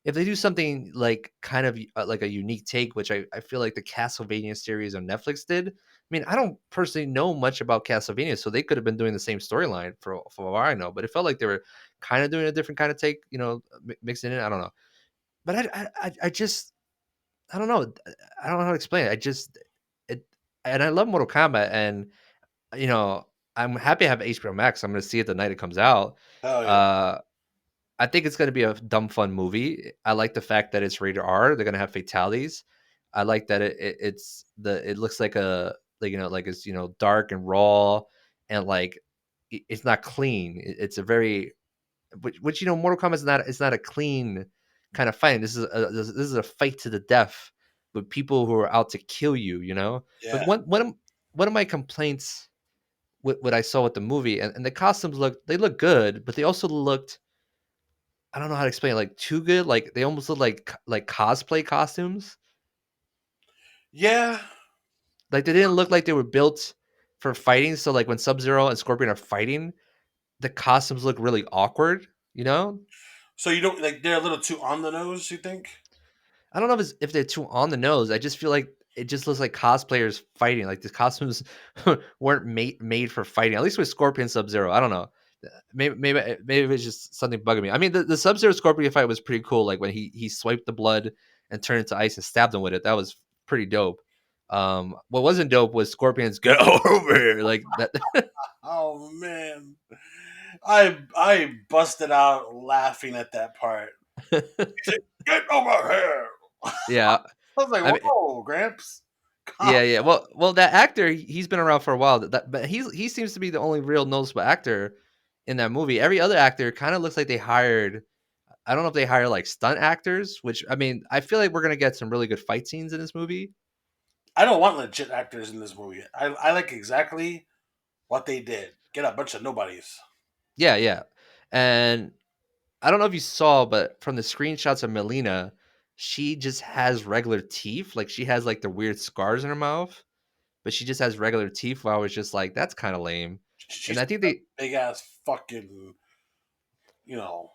If they do something like kind of like a unique take, which I feel like the Castlevania series on Netflix did. I mean, I don't personally know much about Castlevania, so they could have been doing the same storyline for all I know. But it felt like they were kind of doing a different kind of take, mixing it. I don't know, but I just I don't know. I don't know how to explain it. It, and I love Mortal Kombat, and you know, I'm happy I have HBO Max. I'm going to see it the night it comes out. hell yeah, Uh, I think it's going to be a dumb fun movie. I like the fact that it's rated R. They're going to have fatalities. I like that it looks like like it's dark and raw, and like it's not clean. It's a very which Mortal Kombat is not a clean kind of fighting. This is a fight to the death with people who are out to kill you. But yeah, one of my complaints with what I saw with the movie, and the costumes look good, but they also looked, I don't know how to explain it, like too good. Like they almost look like cosplay costumes. yeah. Like they didn't look like they were built for fighting. So like when Sub Zero and Scorpion are fighting, the costumes look really awkward. You know, So you don't like they're a little too on the nose. You think? I don't know if they're too on the nose. I just feel like it just looks like cosplayers fighting. Like the costumes weren't made for fighting. At least with Scorpion Sub Zero. I don't know. Maybe it's just something bugging me. I mean, the Sub Zero Scorpion fight was pretty cool. Like when he swiped the blood and turned into ice and stabbed him with it. That was pretty dope. What wasn't dope was Scorpion's "get over here" like that. Oh man, I busted out laughing at that part. He said, "Get over here." Yeah, I was like, I mean, "Whoa, Gramps, calm yeah. Well, that actor, he's been around for a while. But he seems to be the only real noticeable actor in that movie. Every other actor kind of looks like they hired. I don't know if they hire like stunt actors, which I mean, I feel like we're gonna get some really good fight scenes in this movie. I don't want legit actors in this movie. I like exactly what they did. Get a bunch of nobodies. Yeah, yeah. And I don't know if you saw, but from the screenshots of Melina, she just has regular teeth. Like she has like the weird scars in her mouth, but she just has regular teeth. Where I was just like, that's kind of lame. And She's I think a they, big ass fucking, you know,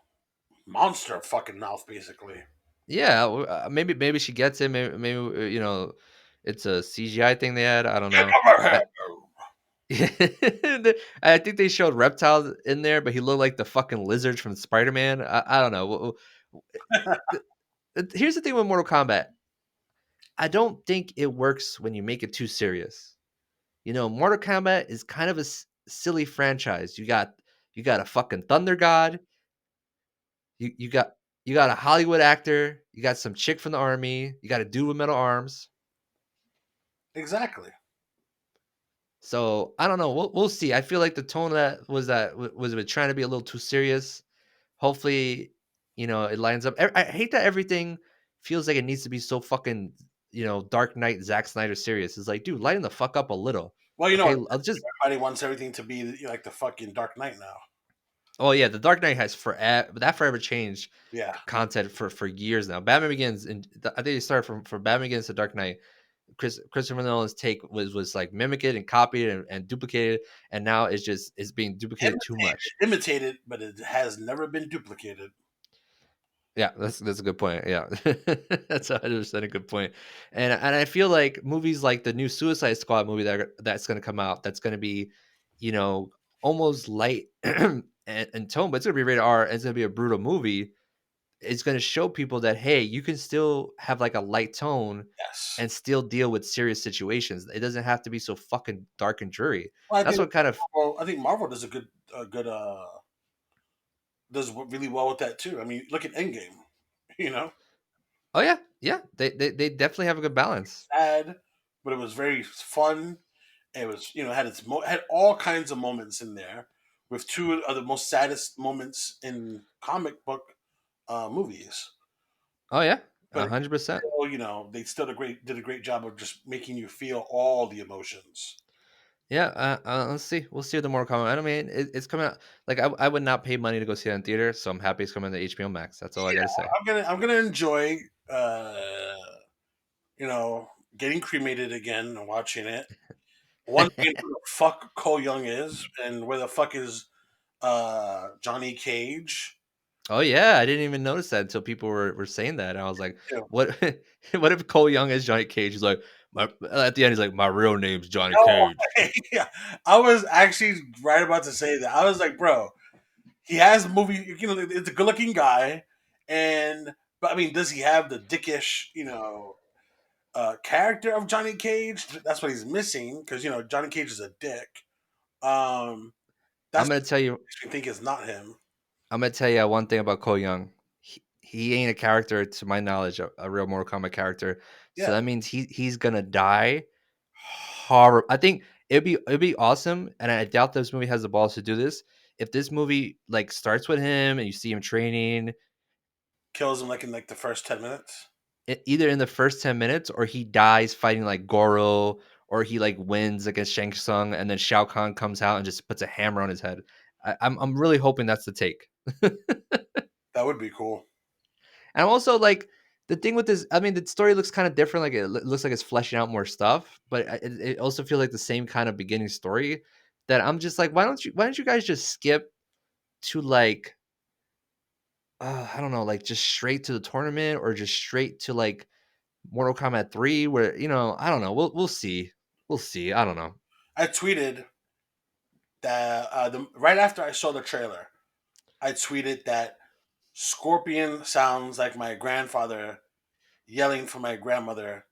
monster fucking mouth, basically. yeah, maybe she gets it. Maybe it's a CGI thing they had. I don't know. I, I think they showed reptiles in there, but he looked like the fucking lizards from Spider Man. I don't know. Here's the thing with Mortal Kombat. I don't think it works when you make it too serious. Mortal Kombat is kind of a silly franchise. You got a fucking Thunder God. You got a Hollywood actor. You got some chick from the army. You got a dude with metal arms. Exactly. So I don't know. We'll see. I feel like the tone of that was it trying to be a little too serious. Hopefully, it lines up. I hate that everything feels like it needs to be so fucking Dark Knight Zack Snyder serious. It's like, dude, lighten the fuck up a little. Well, you know Okay, what? I'll just. Everybody wants everything to be like the fucking Dark Knight now. Oh yeah, the Dark Knight has forever changed Yeah. content for years now. Batman Begins, and I think it started from Batman Begins to Dark Knight. Christopher Nolan's take was like mimic it and copy it and duplicate it, and now it's being duplicated too much. Imitated, but it has never been duplicated. Yeah, that's a good point. Yeah, that's 100% a good point. And I feel like movies like the new Suicide Squad movie that's going to come out, that's going to be, you know, almost light and tone, but it's going to be rated R. And it's going to be a brutal movie. It's going to show people that hey, you can still have like a light tone Yes. and still deal with serious situations. It doesn't have to be so fucking dark and dreary. Well, That's what kind of. I think Marvel does a good does really well with that too. I mean, look at Endgame. You know, Oh yeah, yeah. They definitely have a good balance. sad, but it was very fun. It was, had had all kinds of moments in there, with two of the most saddest moments in comic book movies. Oh yeah, But 100%. still, they still did a great job of just making you feel all the emotions. Yeah, let's see. We'll see what the more comment. I mean, it's coming out. Like I would not pay money to go see it in theater, so I'm happy it's coming to HBO Max. That's all I Yeah, gotta say. I'm gonna enjoy, you know, getting cremated again and watching it. Wondering who the fuck Cole Young is and where the fuck is Johnny Cage. Oh yeah, I didn't even notice that until people were saying that, and I was like, You what? What if Cole Young is Johnny Cage? He's like, at the end, he's like, my real name's Johnny know, Cage. yeah, I was actually right about to say that. I was like, bro, he has movie. It's a good-looking guy, and but I mean, does he have the dickish, character of Johnny Cage? That's what he's missing because Johnny Cage is a dick. Um, I'm that's gonna tell you. what makes me think it's not him. I'm gonna tell you one thing about Cole Young. He ain't a character, to my knowledge, a real Mortal Kombat character. So Yeah, that means he's gonna die horrible. I think it'd be awesome, and I doubt this movie has the balls to do this. If this movie like starts with him and you see him training, kills him like in like the first 10 minutes. either in the first 10 minutes or he dies fighting like Goro, or he like wins against Shang Tsung, and then Shao Kahn comes out and just puts a hammer on his head. I'm really hoping that's the take. That would be cool. And I'm also like the thing with this. I mean, the story looks kind of different. Like it looks like it's fleshing out more stuff, but it also feels like the same kind of beginning story. That I'm just like, why don't you guys just skip to like, I don't know, like just straight to the tournament or just straight to like Mortal Kombat 3, where I don't know. We'll see. We'll see. I don't know. I tweeted that right after I saw the trailer, I tweeted that Scorpion sounds like my grandfather yelling for my grandmother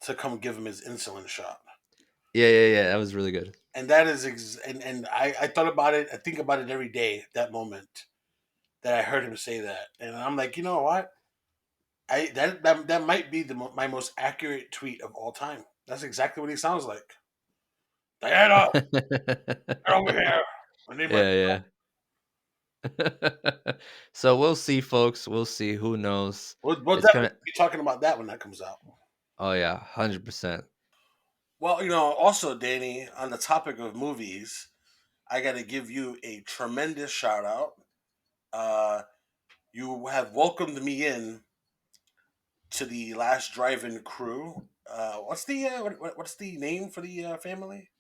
to come give him his insulin shot. Yeah, yeah, yeah. That was really good. And that is and I thought about it. I think about it every day. That moment that I heard him say that, and I'm like, you know what? That might be my most accurate tweet of all time. That's exactly what he sounds like. Diana, get over here. I need my. Yeah, yeah. So we'll see, folks. We'll see. Who knows? We'll It's definitely gonna. be talking about that when that comes out. Oh yeah, 100%. Well, also, Danny, on the topic of movies, I got to give you a tremendous shout out. Uh, you have welcomed me in to the last drive-in crew. What's the name for the family?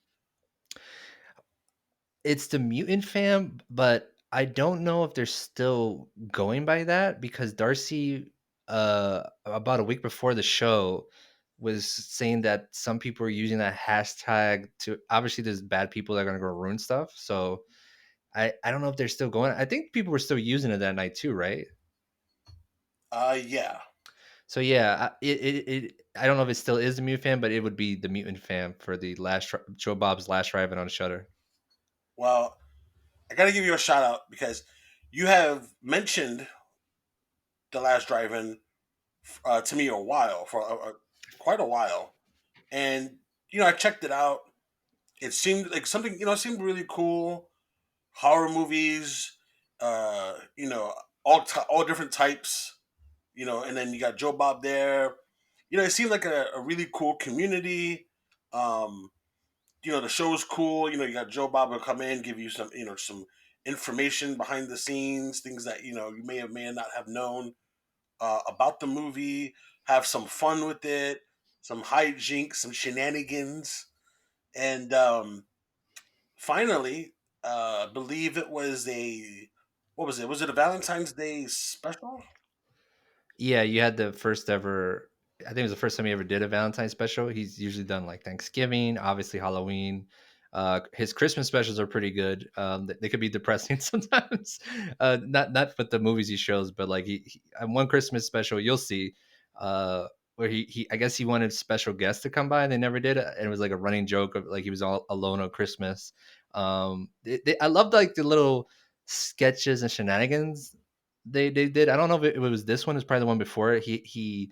It's the Mutant Fam, but I don't know if they're still going by that because Darcy, about a week before the show, was saying that some people are using that hashtag to obviously there's bad people that are gonna go ruin stuff. So I don't know if they're still going. I think people were still using it that night too, right? Yeah. So yeah, I don't know if it still is the Mutant Fam, but it would be the Mutant Fam for the Joe Bob's last Drive-In on Shutter. Well, I got to give you a shout out because you have mentioned the last drive-in to me a while for quite a while, and I checked it out. It seemed like something it seemed really cool. Horror movies, all different types. And then you got Joe Bob there. It seemed like a really cool community. Um, the show's cool. You got Joe Bob will come in, give you some information behind the scenes, things that you may not have known about the movie. Have some fun with it, some hijinks, some shenanigans, and finally, I believe it was a what was it? Was it a Valentine's Day special? Yeah, you had the first ever. I think it was the first time he ever did a Valentine's special. He's usually done like Thanksgiving, obviously Halloween. His Christmas specials are pretty good. They could be depressing sometimes. Not with the movies he shows, but like on one Christmas special you'll see where he I guess he wanted special guests to come by and they never did, and it was like a running joke of like he was all alone on Christmas. I loved like the little sketches and shenanigans they did. I don't know if it was this one. It's probably the one before it. He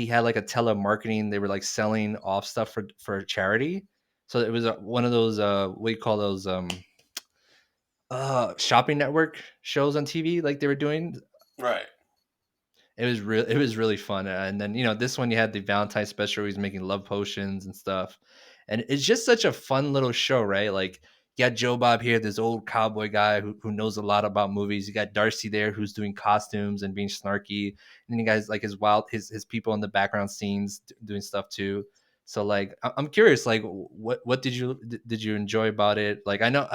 had like a telemarketing. They were like selling off stuff for charity. So it was one of those what do you call those shopping network shows on TV like they were doing. Right. It was really fun. And then this one you had the Valentine special. Where he's making love potions and stuff, and it's just such a fun little show, right? Like you got Joe Bob here, this old cowboy guy who knows a lot about movies. You got Darcy there who's doing costumes and being snarky, and then you guys like his people in the background scenes doing stuff too. So like I'm curious, like what did you enjoy about it? Like I know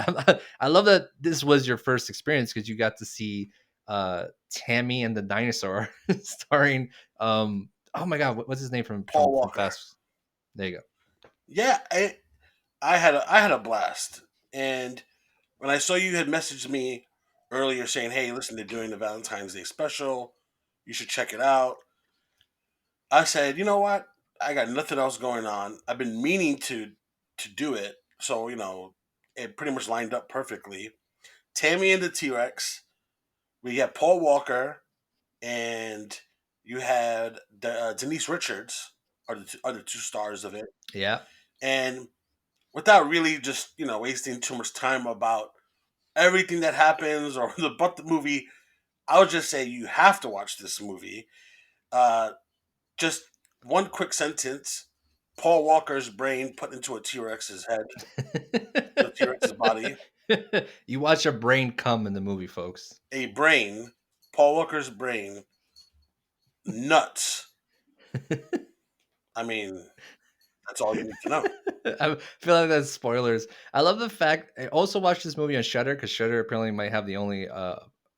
I love that this was your first experience because you got to see Tammy and the Dinosaur, starring oh my god, what's his name Paul from Walker. Fast? There you go. Yeah, I had a blast. And when I saw you had messaged me earlier saying, "Hey, listen, they're doing the Valentine's Day special. You should check it out." I said, "You know what? I got nothing else going on. I've been meaning to do it, so it pretty much lined up perfectly." Tammy and the T Rex. We got Paul Walker, and you had Denise Richards are the two stars of it. Yeah. And without really just wasting too much time about everything that happens or about the movie, I would just say you have to watch this movie. Uh, just one quick sentence: Paul Walker's brain put into a T Rex's head, the T Rex's body. You watch a brain come in the movie, folks. A brain, Paul Walker's brain, nuts. I mean, that's all you need to know. I feel like that's spoilers. I love the fact I also watched this movie on Shutter because Shutter apparently might have the only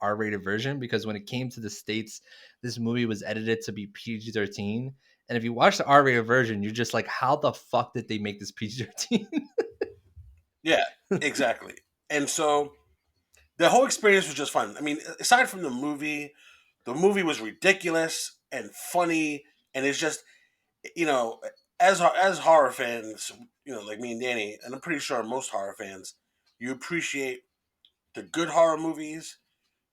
R-rated version because when it came to the states, this movie was edited to be PG-13. And if you watch the R-rated version, you're just like, how the fuck did they make this PG-13? Yeah, exactly. And so the whole experience was just fun. I mean, aside from the movie was ridiculous and funny, and it's just you know, as horror fans, like me and Danny, and I'm pretty sure most horror fans, you appreciate the good horror movies,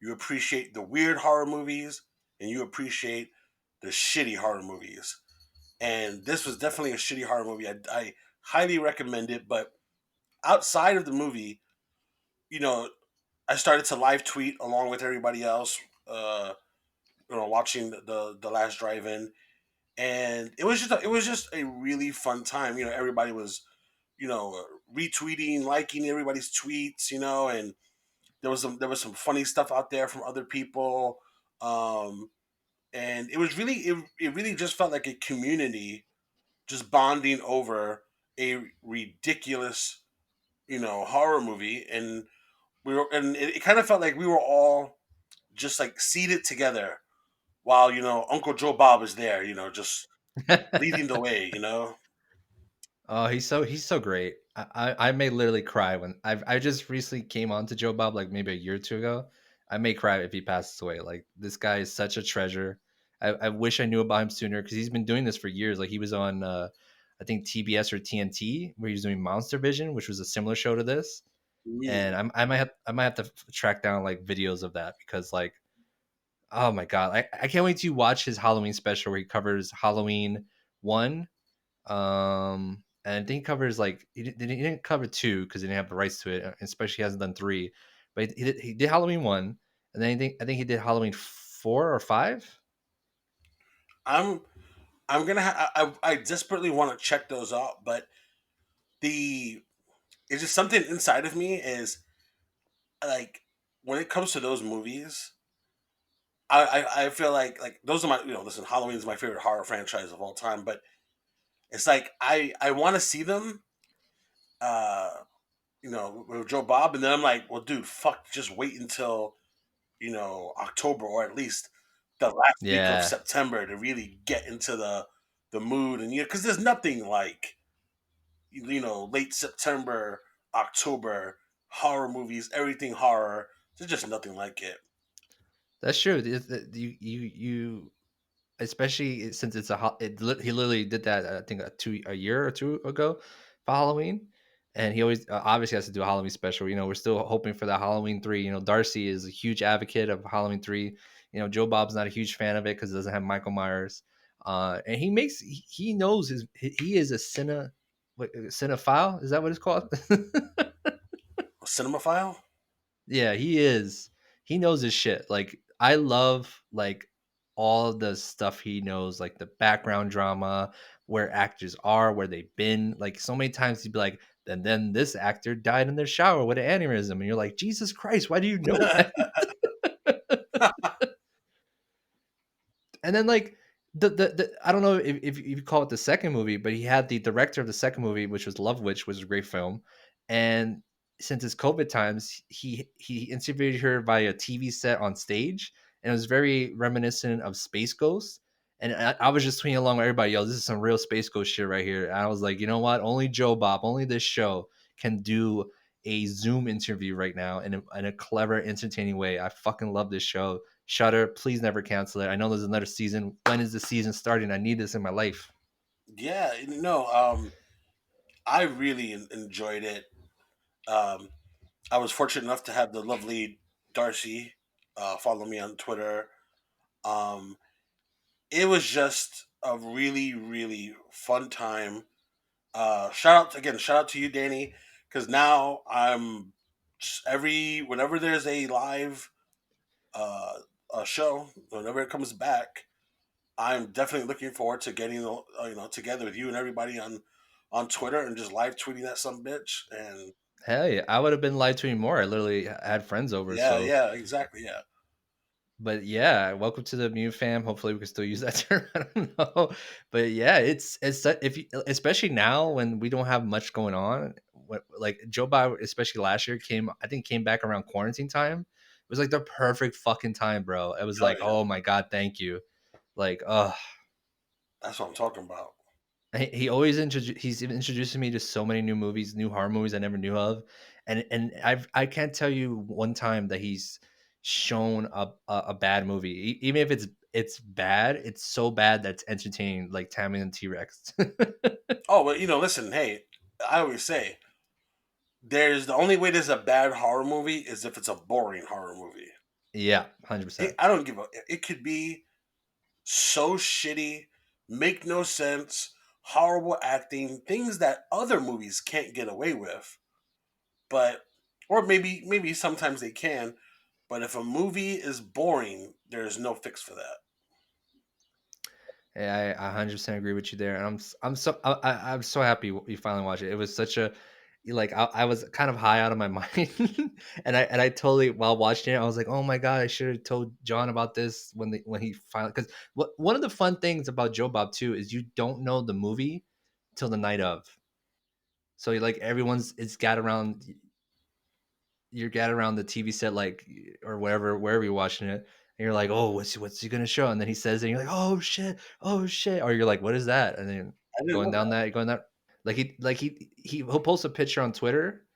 you appreciate the weird horror movies, and you appreciate the shitty horror movies. And this was definitely a shitty horror movie. I highly recommend it. But outside of the movie, you know, I started to live tweet along with everybody else. Watching the last drive-in, and it was just a really fun time. Everybody was retweeting, liking everybody's tweets, and there was some funny stuff out there from other people. Um, and it really just felt like a community just bonding over a ridiculous horror movie, and it kind of felt like we were all just like seated together while Uncle Joe Bob is there, just leading the way. Oh, he's so great. I may literally cry when I just recently came on to Joe Bob like maybe a year or two ago. I may cry if he passes away. Like this guy is such a treasure. I wish I knew about him sooner because he's been doing this for years. Like he was on I think TBS or TNT where he was doing Monster Vision, which was a similar show to this. And Mm. I might have to track down like videos of that because like oh my god, I can't wait to watch his Halloween special where he covers Halloween one. And I think he covers like he didn't cover two because he didn't have the rights to it, especially he hasn't done three. But he did Halloween one, and then I think he did Halloween four or five. I'm I'm gonna I desperately want to check those out, but the it's just something inside of me is like when it comes to those movies, I feel like those are my listen, Halloween is my favorite horror franchise of all time, but it's like I want to see them, uh, with Joe Bob, and then I'm like, well, dude, fuck, just wait until October, or at least the last week of Yeah, September to really get into the mood, and because there's nothing like late September, October horror movies, everything horror. There's just nothing like it. that's true. You especially since it's he literally did that I think a year or two ago for Halloween, and he always obviously has to do a Halloween special. We're still hoping for that Halloween 3. Darcy is a huge advocate of Halloween 3. Joe Bob's not a huge fan of it because it doesn't have Michael Myers, and he knows he is a cinephile. Is that what it's called? A Cinemaphile. Yeah, he is. He knows his shit. Like I love like all the stuff he knows, like the background drama, where actors are, where they've been. Like so many times he'd be like, then this actor died in their shower with an aneurysm, and you're like, Jesus Christ, why do you know that? And then like the I don't know if you call it the second movie, but he had the director of the second movie, which was Love Witch, which was a great film. And since it's COVID times, he interviewed her via TV set on stage, and it was very reminiscent of Space Ghost. And I was just tweeting along with everybody, yo, this is some real Space Ghost shit right here. And I was like, you know what? Only Joe Bob, only this show can do a Zoom interview right now in a clever, entertaining way. I fucking love this show. Shutter, please never cancel it. I know there's another season. When is the season starting? I need this in my life. Yeah, I really enjoyed it. Um, I was fortunate enough to have the lovely Darcy follow me on Twitter. Um, it was just a really, really fun time. Shout out to you, Danny, because now I'm every whenever there's a live uh, a show, whenever it comes back, I'm definitely looking forward to getting together with you and everybody on Twitter and just live tweeting that some bitch. And Hell yeah, I would have been live tweeting more. I literally had friends over, yeah, so. yeah, exactly, yeah. But yeah, welcome to the Mew fam. Hopefully, we can still use that term. I don't know, but yeah, if you, especially now when we don't have much going on. Like Joe Biden, especially last year, came back around quarantine time. It was like the perfect fucking time, bro. It was Oh like, yeah, oh my god, thank you. Like, that's what I'm talking about. he always he's introducing me to so many new movies, new horror movies I never knew of, and I can't tell you one time that he's shown a bad movie. Even if it's bad, it's so bad that it's entertaining, like Tammy and T Rex. Oh, but listen, hey, I always say the only way there's a bad horror movie is if it's a boring horror movie. Yeah, 100%. I don't give a. It could be so shitty, make no sense, horrible acting, things that other movies can't get away with. But or maybe sometimes they can, but if a movie is boring, there's no fix for that. Yeah, I 100% agree with you there, and I'm so happy you finally watched it. It was such a like I was kind of high out of my mind, and I totally while watching it, I was like, oh my god, I should have told John about this when he finally because what one of the fun things about Joe Bob too is you don't know the movie till the night of, so like everyone's it's got around you're gathered around the TV set, like or wherever you're watching it, and you're like, "Oh, what's he gonna show?" And then he says, it, and you're like, oh shit," or you're like, "What is that?" And then I didn't going know down that. that, going that, he'll post a picture on Twitter,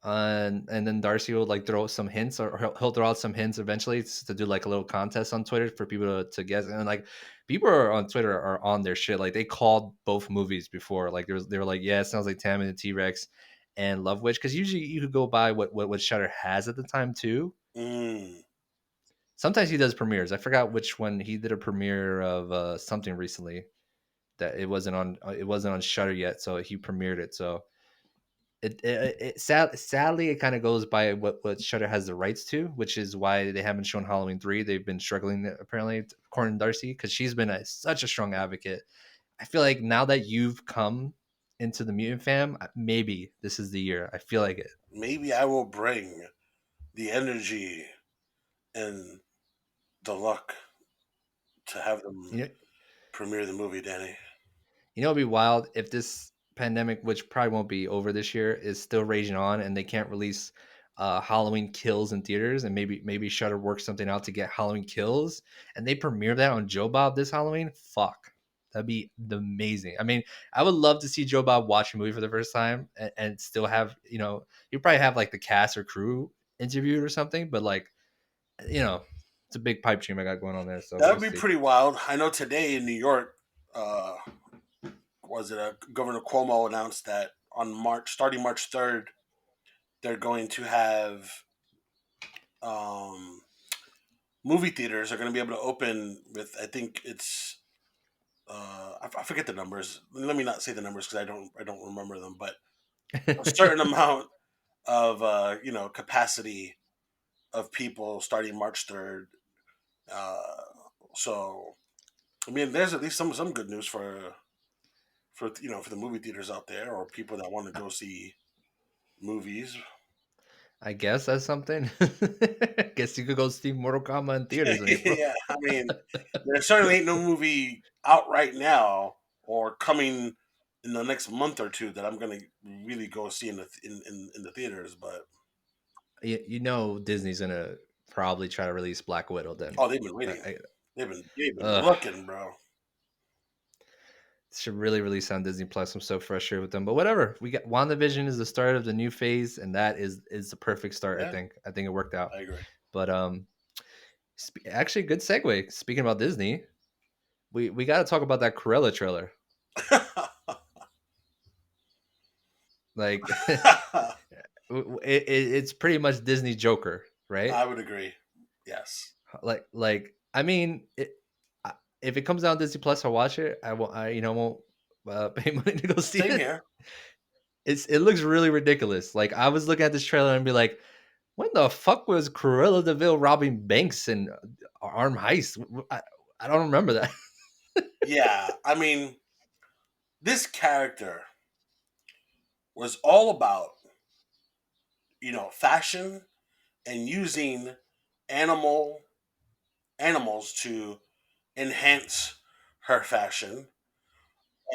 and then Darcy will like throw some hints, or he'll throw out some hints eventually to do like a little contest on Twitter for people to guess, and like people are on Twitter are on their shit, like they called both movies before, like they were like, "Yeah, it sounds like Tammy and the T Rex." And Love Witch, because usually you could go by what Shutter has at the time too. Mm, Sometimes he does premieres. I forgot which one he did a premiere of something recently that it wasn't on Shutter yet, so he premiered it. So sadly it kind of goes by what Shutter has the rights to, which is why they haven't shown Halloween 3. They've been struggling apparently, according to Darcy, because she's been such a strong advocate. I feel like now that you've come into the mutant fam, maybe this is the year. I feel like it. maybe I will bring the energy and the luck to have them You know, premiere the movie, Danny. it'd be wild if this pandemic, which probably won't be over this year, is still raging on, and they can't release Halloween Kills in theaters, and maybe Shutter works something out to get Halloween Kills, and they premiere that on Joe Bob this Halloween. Fuck, that'd be amazing. I mean, I would love to see Joe Bob watch a movie for the first time, and still have you probably have like the cast or crew interviewed or something, but like it's a big pipe dream I got going on there, so That we'll would be see. pretty wild. I know today in New York, was it Governor Cuomo announced that on starting March 3rd, they're going to have um, movie theaters are going to be able to open with. I think it's I forget the numbers. Let me not say the numbers because I don't remember them, but a certain amount of capacity of people starting March 3rd. Uh, so I mean, there's at least some good news for the movie theaters out there or people that want to go see movies. I guess that's something. Guess you could go see Mortal Kombat in theaters in April. Yeah, I mean, there certainly ain't no movie out right now or coming in the next month or two that I'm gonna really go see in the theaters. But Disney's gonna probably try to release Black Widow then. oh, they've been I, waiting. I, They've been ugh, looking, bro. should really release on Disney Plus. I'm so frustrated with them, but whatever. We got WandaVision is the start of the new phase, and that is the perfect start. Yeah, I think it worked out. I agree. But actually, good segue. Speaking about Disney, we got to talk about that Cruella trailer. Like, it's pretty much Disney Joker, right? I would agree. Yes. I mean, if it comes out on Disney Plus, I'll watch it. I won't pay money to go see Same it. here. It looks really ridiculous. Like I was looking at this trailer and be like, when the fuck was Cruella Deville robbing banks and arm heist? I don't remember that. Yeah, I mean, this character was all about fashion and using animal animals to enhance her fashion,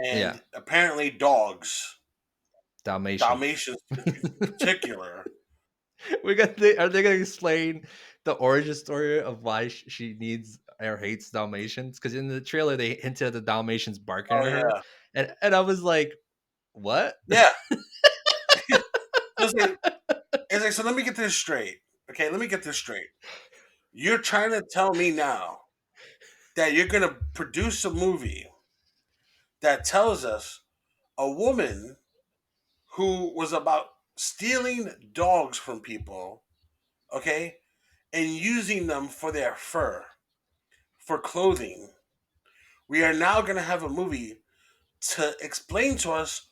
Yeah, and apparently dogs, Dalmatians. Dalmatians in particular. Are they gonna explain the origin story of why she needs or hates Dalmatians? Because in the trailer they hinted at the Dalmatians barking Oh at her, yeah, and I was like, what? yeah. So it's like, so let me get this straight. Okay, let me get this straight. You're trying to tell me now that you're gonna produce a movie that tells us a woman who was about stealing dogs from people, okay, and using them for their fur, for clothing. We are now going to have a movie to explain to us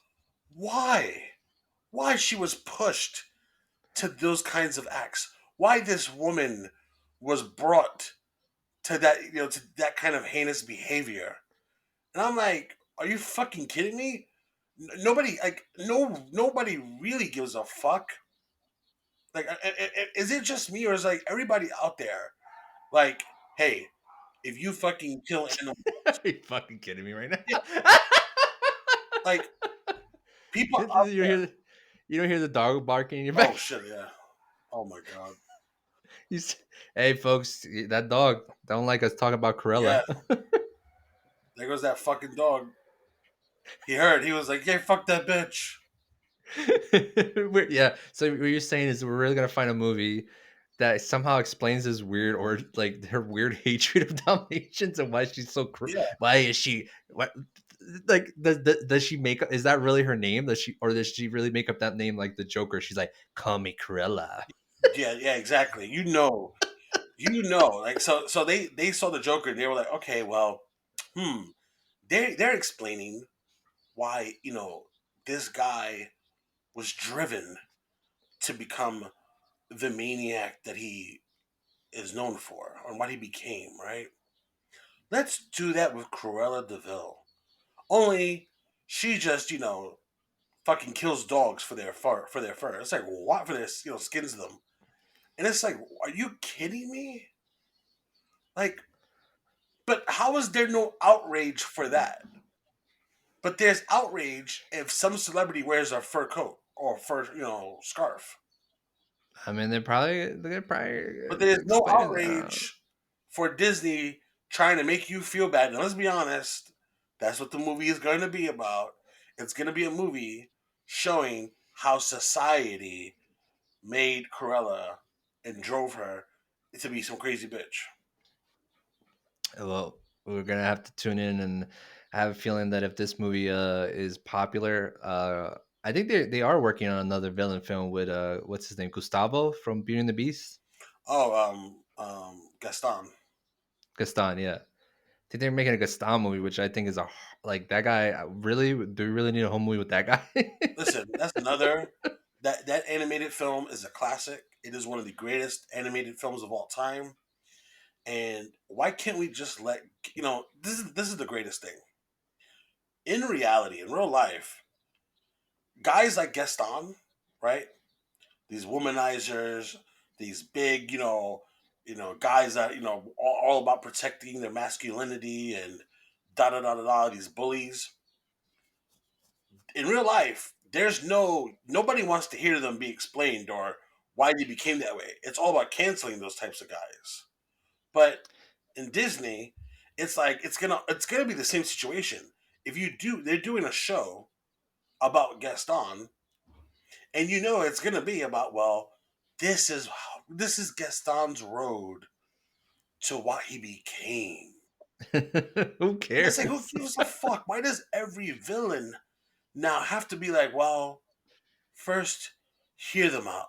why, why she was pushed to those kinds of acts, why this woman was brought to that, to that kind of heinous behavior. And I'm like, are you fucking kidding me? Nobody like nobody really gives a fuck. Like, is it just me or is like everybody out there like, hey, if you fucking kill animals, Are you fucking kidding me right yeah, now? like people you out there. hear you don't hear the dog barking in your Oh back. shit, yeah. Oh my god. You hey folks, that dog don't like us talking about Yeah, Cruella. there goes that fucking dog. He heard. He was like, "Yeah, fuck that bitch." Yeah. So what you're saying is we're really gonna find a movie that somehow explains this weird or like her weird hatred of Dalmatians and why she's so Yeah, why is she what like does she make up is that really her name? Does she or does she really make up that name like the Joker? She's like, call me Cruella. yeah, yeah, exactly. You know. Like so they saw the Joker and they were like, okay, well, hmm. They're explaining why this guy was driven to become the maniac that he is known for, or what he became. Right? Let's do that with Cruella Deville. Only she just fucking kills dogs for their fur. It's like what for their skins them. And it's like, are you kidding me? Like, but how is there no outrage for that? But there's outrage if some celebrity wears a fur coat or fur, scarf. I mean, they're probably But there's no explaining that. outrage for Disney trying to make you feel bad. And let's be honest, that's what the movie is going to be about. It's going to be a movie showing how society made Cruella and drove her to be some crazy bitch. Well, we're gonna have to tune in, and I have a feeling that if this movie is popular, I think they are working on another villain film with what's his name, Gustavo from Beauty and the Beast. Oh, Gaston. Gaston, yeah. I think they're making a Gaston movie, which I think is like that guy. Really, do we really need a whole movie with that guy? Listen, that's another that animated film is a classic. It is one of the greatest animated films of all time. And why can't we just let this is the greatest thing. In reality, in real life, guys like Gaston, right? These womanizers, these big, guys that all about protecting their masculinity and da da da da da. These bullies. In real life, there's nobody wants to hear them be explained or why they became that way. It's all about canceling those types of guys. But in Disney, it's like it's gonna be the same situation. If you do, they're doing a show about Gaston, and it's gonna be about this is Gaston's road to what he became. Who And it's like, who cares? gives a fuck? Why does every villain now have to be like, well, first hear them out?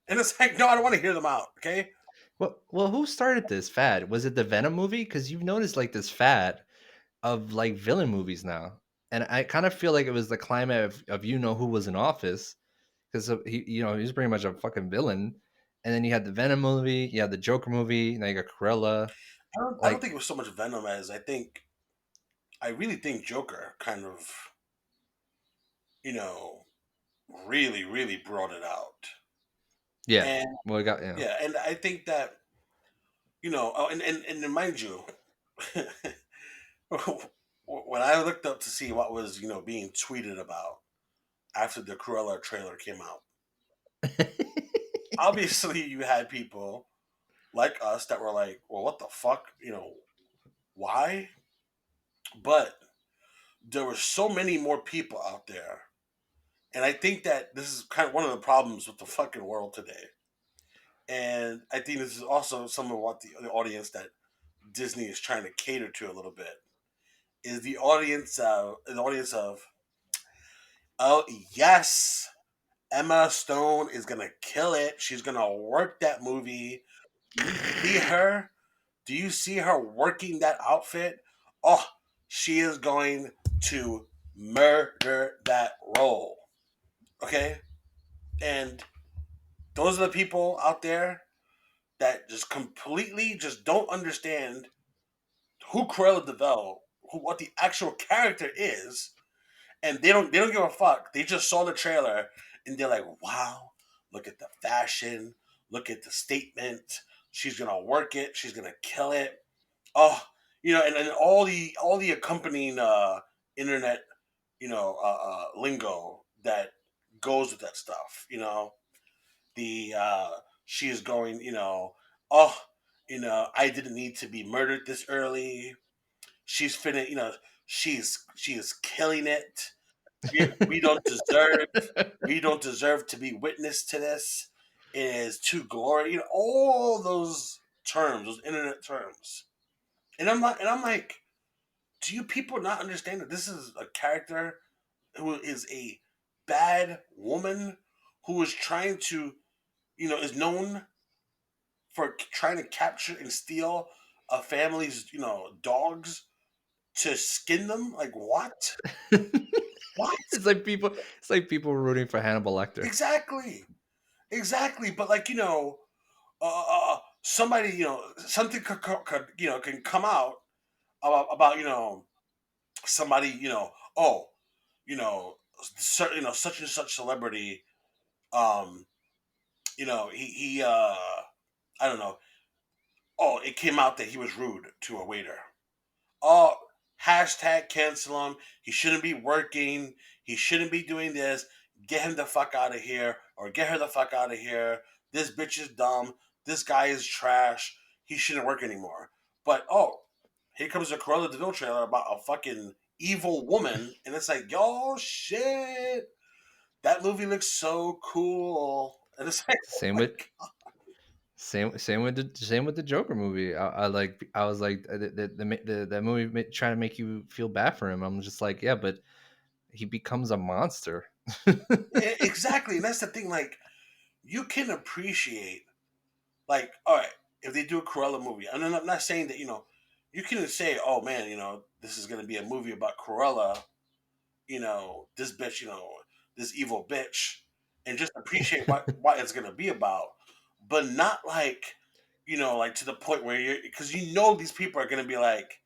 And it's like, no, I don't want to hear them out. Okay. Well, who started this fad? Was it the Venom movie? Because you've noticed like this fad of like villain movies now, and I kind of feel like it was the climate of who was in office because he's pretty much a fucking villain, and then you had the Venom movie, you had the Joker movie, now you got Cruella. I don't Like, think it was so much Venom as I really think Joker kind of, you know, really, really brought it out. yeah, And well, we got yeah, and I think that, oh, and mind you, when I looked up to see what was, being tweeted about after the Cruella trailer came out, obviously you had people like us that were like, well, what the fuck? Why? But there were so many more people out there. And I think that this is kind of one of the problems with the fucking world today. And I think this is also some of what the audience that Disney is trying to cater to a little bit is the audience of oh yes, Emma Stone is gonna kill it. She's gonna work that movie. Do you see her? Do you see her working that outfit? Oh, she is going to murder that role. Okay? And those are the people out there that just completely just don't understand who Cruella Deville, what the actual character is, and they don't give a fuck. They just saw the trailer and they're like, wow, look at the fashion, look at the statement. She's gonna work it. She's gonna kill it. Oh, and all the accompanying internet, lingo that goes with that stuff. The she is going, oh, I didn't need to be murdered this early. She's finna, she is killing it. We don't deserve we don't deserve to be witness to this. It is too glory. All those terms, those internet terms. And I'm like, do you people not understand that this is a character who is a bad woman who is trying to, is known for trying to capture and steal a family's, dogs to skin them? Like what? What? It's like people rooting for Hannibal Lecter. Exactly. Exactly. But like, somebody, something can come out about, somebody, oh, such and such celebrity, um, he I don't know. Oh, it came out that he was rude to a waiter. Oh, hashtag cancel him. He shouldn't be working. He shouldn't be doing this. Get him the fuck out of here, or get her the fuck out of here. This bitch is dumb. This guy is trash. He shouldn't work anymore. But oh, here comes a Cruella de Vil trailer about a fucking evil woman, and it's like, yo, shit, that movie looks so cool. And it's like, oh Same my with same with the Joker movie. I was like that movie trying to make you feel bad for him. I'm just like, yeah, but he becomes a monster. exactly. And that's the thing. Like, you can appreciate, like, all right, if they do a Cruella movie, and I'm not saying that, you can say, oh man, this is going to be a movie about Cruella, this bitch, this evil bitch, and just appreciate what it's going to be about, but not like, like to the point where because these people are going to be like,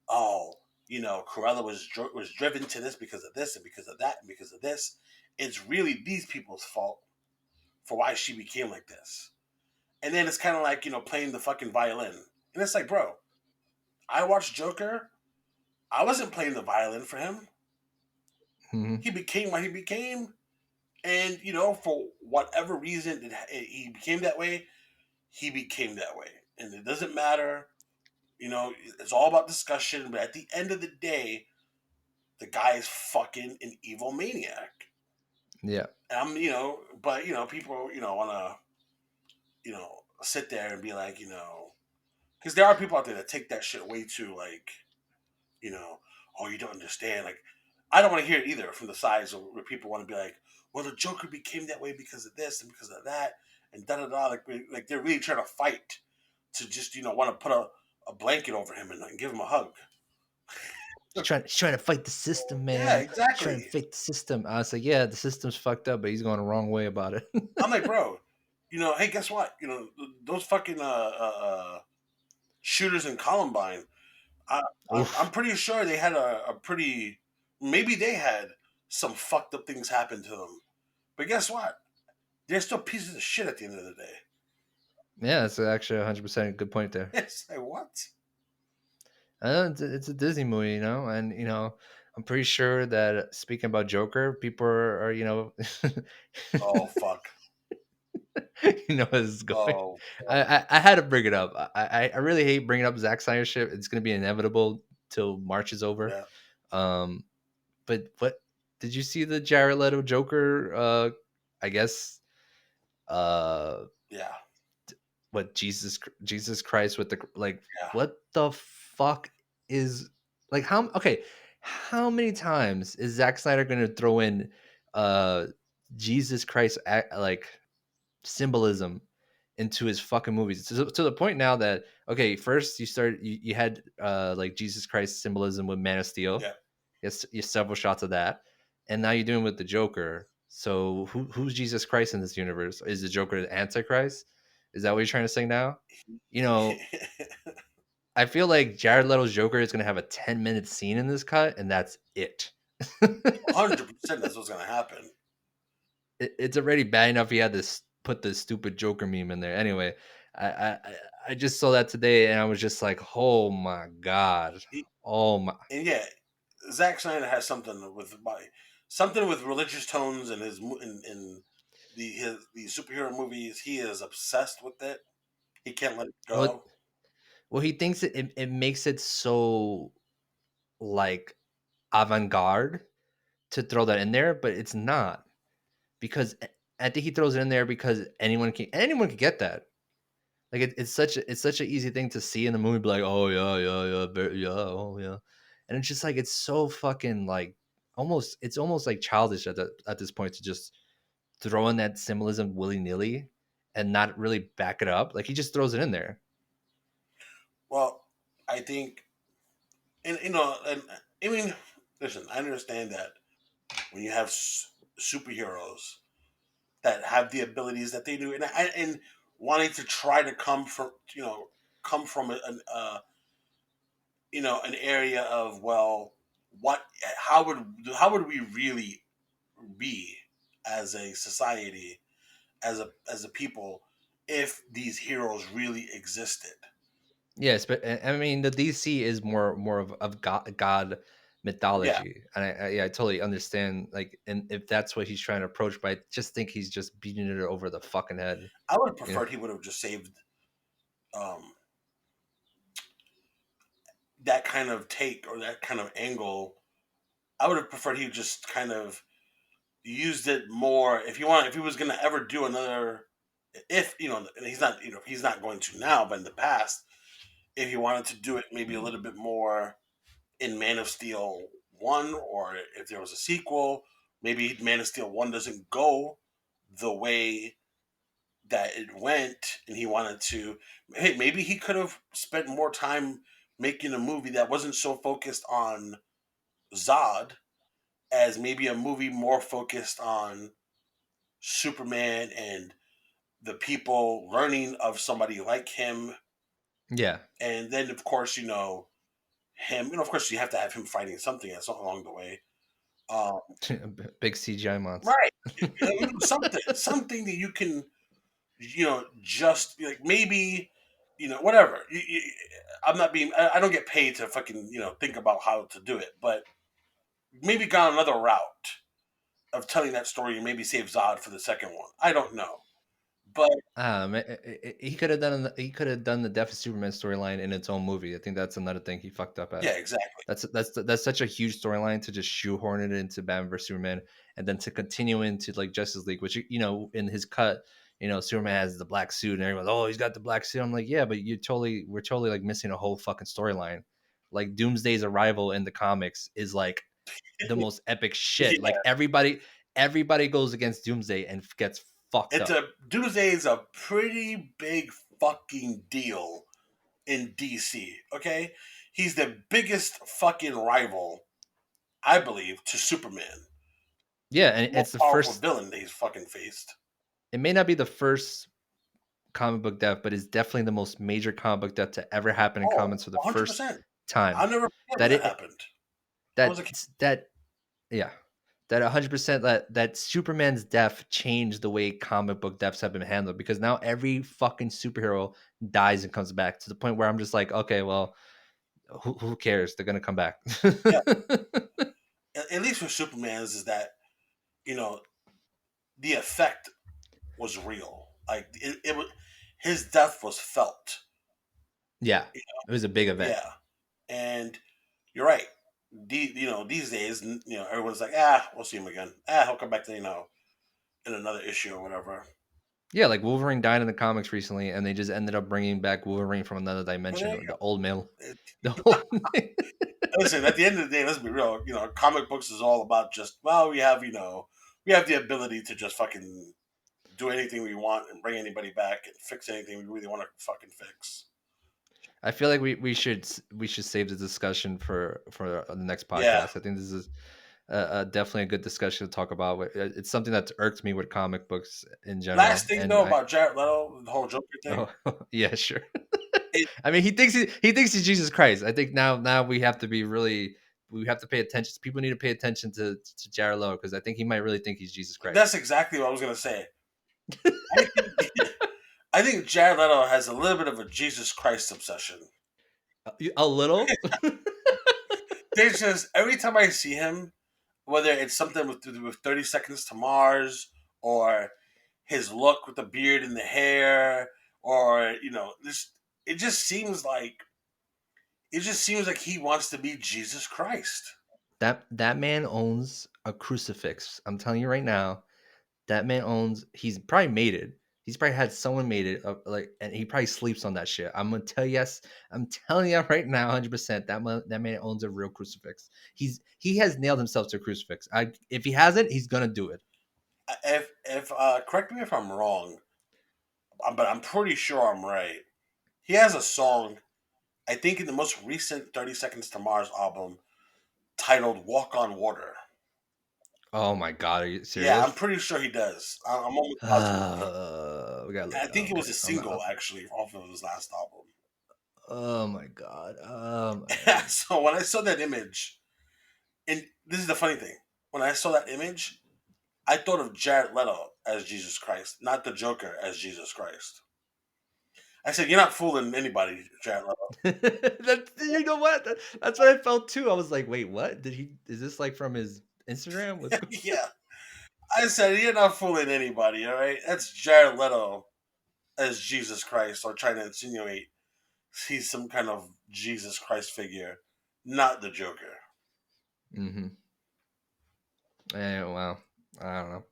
oh, Cruella was driven to this because of this and because of that and because of this. It's really these people's fault for why she became like this. And then it's kind of like, playing the fucking violin. And it's like, bro, I watched Joker. I wasn't playing the violin for him. Mhm. He became what he became. And, for whatever reason he became that way, he became that way. And it doesn't matter. It's all about discussion. But at the end of the day, the guy is fucking an evil maniac. Yeah. And but, people, want to, sit there and be like, because there are people out there that take that shit way too, like, you know, oh, you don't understand. Like, I don't want to hear it either from the sides of where people want to be like, well, the Joker became that way because of this and because of that and da da da. Like they're really trying to fight to just want to put a blanket over him and give him a hug. He's trying to fight the system, Yeah, man. He's trying to exactly. fight the system. I was like, yeah, the system's fucked up, but he's going the wrong way about it. I'm like, bro, hey, guess what? Those fucking shooters in Columbine. I'm Oof. pretty sure they had a pretty. Maybe they had some fucked up things happen to them. But guess what? They're still pieces of shit at the end of the day. Yeah, that's actually 100% a good point there. It's like, what? It's a Disney movie, and I'm pretty sure that speaking about Joker, people are Oh fuck. where this is going. Oh I, fuck. I had to bring it up. I really hate bringing up Zack Snyder shit. It's gonna be inevitable till March is over. Yeah. Um, but what did you see the Jared Leto Joker? I guess uh Yeah. what Jesus Christ with the like Yeah. what the fuck is like how many times is Zack Snyder gonna throw in uh Jesus Christ like symbolism into his fucking movies to the point now that okay, first you had like Jesus Christ symbolism with Man of Steel. Yeah. Yes, you several shots of that, and now you're doing with the Joker. So who's Jesus Christ in this universe? Is the Joker the Antichrist? Is that what you're trying to say now? You know, I feel like Jared Leto's Joker is gonna have a 10-minute scene in this cut, and that's it. 100% that's what's gonna happen. It's already bad enough he had to put the stupid Joker meme in there. Anyway, I just saw that today, and I was just like, oh my god, He, oh my. and yeah, Zack Snyder has something with religious tones in in the superhero movies. He is obsessed with it. He can't let it Well, go. well, he thinks it makes it so like avant-garde to throw that in there, but it's not because I think he throws it in there because anyone can get that. Like it's such an easy thing to see in the movie, be like, oh yeah, yeah, yeah, yeah, oh yeah, and it's just like it's so fucking like it's almost like childish at this point to just throw in that symbolism willy nilly and not really back it up. Like he just throws it in there. Well, I think, and and I mean, listen, I understand that when you have superheroes that have the abilities that they do, and wanting to try to come from an area of, well, what how would we really be as a society, as a people, if these heroes really existed. Yes, but I mean the DC is more of God Yeah, mythology, and yeah, I totally understand. Like, and if that's what he's trying to approach, but I just think he's just beating it over the fucking head. I would have You know? preferred he would have just saved um, that kind of take or that kind of angle. I would have preferred he just kind of used it more. If he was going to ever do another, if and he's not going to now, but in the past, if he wanted to do it maybe a little bit more in Man of Steel 1, or if there was a sequel, maybe Man of Steel 1 doesn't go the way that it went, and he wanted to. Hey, maybe he could have spent more time making a movie that wasn't so focused on Zod, as maybe a movie more focused on Superman and the people learning of somebody like him. Yeah, And then, of course, him. Of course, you have to have him fighting something along the way. Um, big CGI monster. right. Something that you can, just like, maybe, whatever. I'm not being. I don't get paid to fucking think about how to do it, but maybe gone another route of telling that story and maybe save Zod for the second one. I don't know, but He could have done the Death of Superman storyline in its own movie. I think that's another thing he fucked up at. yeah, exactly. That's such a huge storyline to just shoehorn it into Batman vs Superman, and then to continue into like Justice League, which in his cut, Superman has the black suit, and everyone's, oh, he's got the black suit. I'm like, yeah, but we're totally like missing a whole fucking storyline. Like Doomsday's arrival in the comics is like the most epic shit. Like Yeah, everybody goes against Doomsday and gets fucked it's up. a Doomsday is a pretty big fucking deal in DC. Okay, he's the biggest fucking rival, I believe, to Superman. Yeah, and Most it's the powerful first. villain that he's fucking faced. It may not be the first comic book death, but it's definitely the most major comic book death to ever happen in Oh, comics for the first 100%. time. I'll never forget when That that it happened. I was a kid. that yeah, that 100% that Superman's death changed the way comic book deaths have been handled because now every fucking superhero dies and comes back to the point where I'm just like, okay, well, who cares? They're gonna come back. Yeah, at least for Superman's is that, you know, the effect was real. Like, it was, his death was felt. Yeah, it was a big event. Yeah, and you're right. These days, everyone's like, we'll see him again. He'll come back to, in another issue or whatever. Yeah, like Wolverine died in the comics recently, and they just ended up bringing back Wolverine from another But there dimension, you the old mill. go. The old Listen, at the end of the day, let's be real. Comic books is all about just, well, we have the ability to just fucking do anything we want and bring anybody back and fix anything we really want to fucking fix. I feel like we should save the discussion for the next Yeah. podcast. I think this is definitely a good discussion to talk about. It's something that's irked me with comic books in general, Last thing and though I about Jared Leto, the whole Joker thing. oh yeah, sure. It, I mean, he thinks he's Jesus Christ. I think now we have to be really we have to pay attention. People need to pay attention to Jared Leto because I think he might really think he's Jesus Christ. that's exactly what I was gonna say. I think I think Jared Leto has a little bit of a Jesus Christ obsession. A little. There's just every time I see him, whether it's something with 30 Seconds to Mars or his look with the beard and the hair, or this, it just seems like he wants to be Jesus Christ. That man owns a crucifix. I'm telling you right now, that man owns. He's probably made it. He's probably had someone made it, like, and he probably sleeps on that shit. I'm gonna tell you, yes, I'm telling you right now, 100%. That man owns a real crucifix. He has nailed himself to a crucifix. If he hasn't, he's gonna do it. If correct me if I'm wrong, but I'm pretty sure I'm right. He has a song, I think, in the most recent 30 Seconds to Mars album titled "Walk on Water." Oh my god, are you Yeah, I'm serious? pretty sure he does. I'm almost positive. We gotta I look. think it was Okay, a single actually off of his last album. oh my god. So when I saw that image, and this is the funny thing, when I saw that image, I thought of Jared Leto as Jesus Christ, not the Joker as Jesus Christ. I said, "You're not fooling anybody, Jared Leto." That's, you know what? That's what I felt too. I was like, wait, what? Did he? Is this like from his Instagram? What's going? Yeah, I said, "You're not fooling anybody." All right, that's Jared Leto as Jesus Christ, or trying to insinuate he's some kind of Jesus Christ figure, not the Joker. Mm-hmm. Well, I don't know.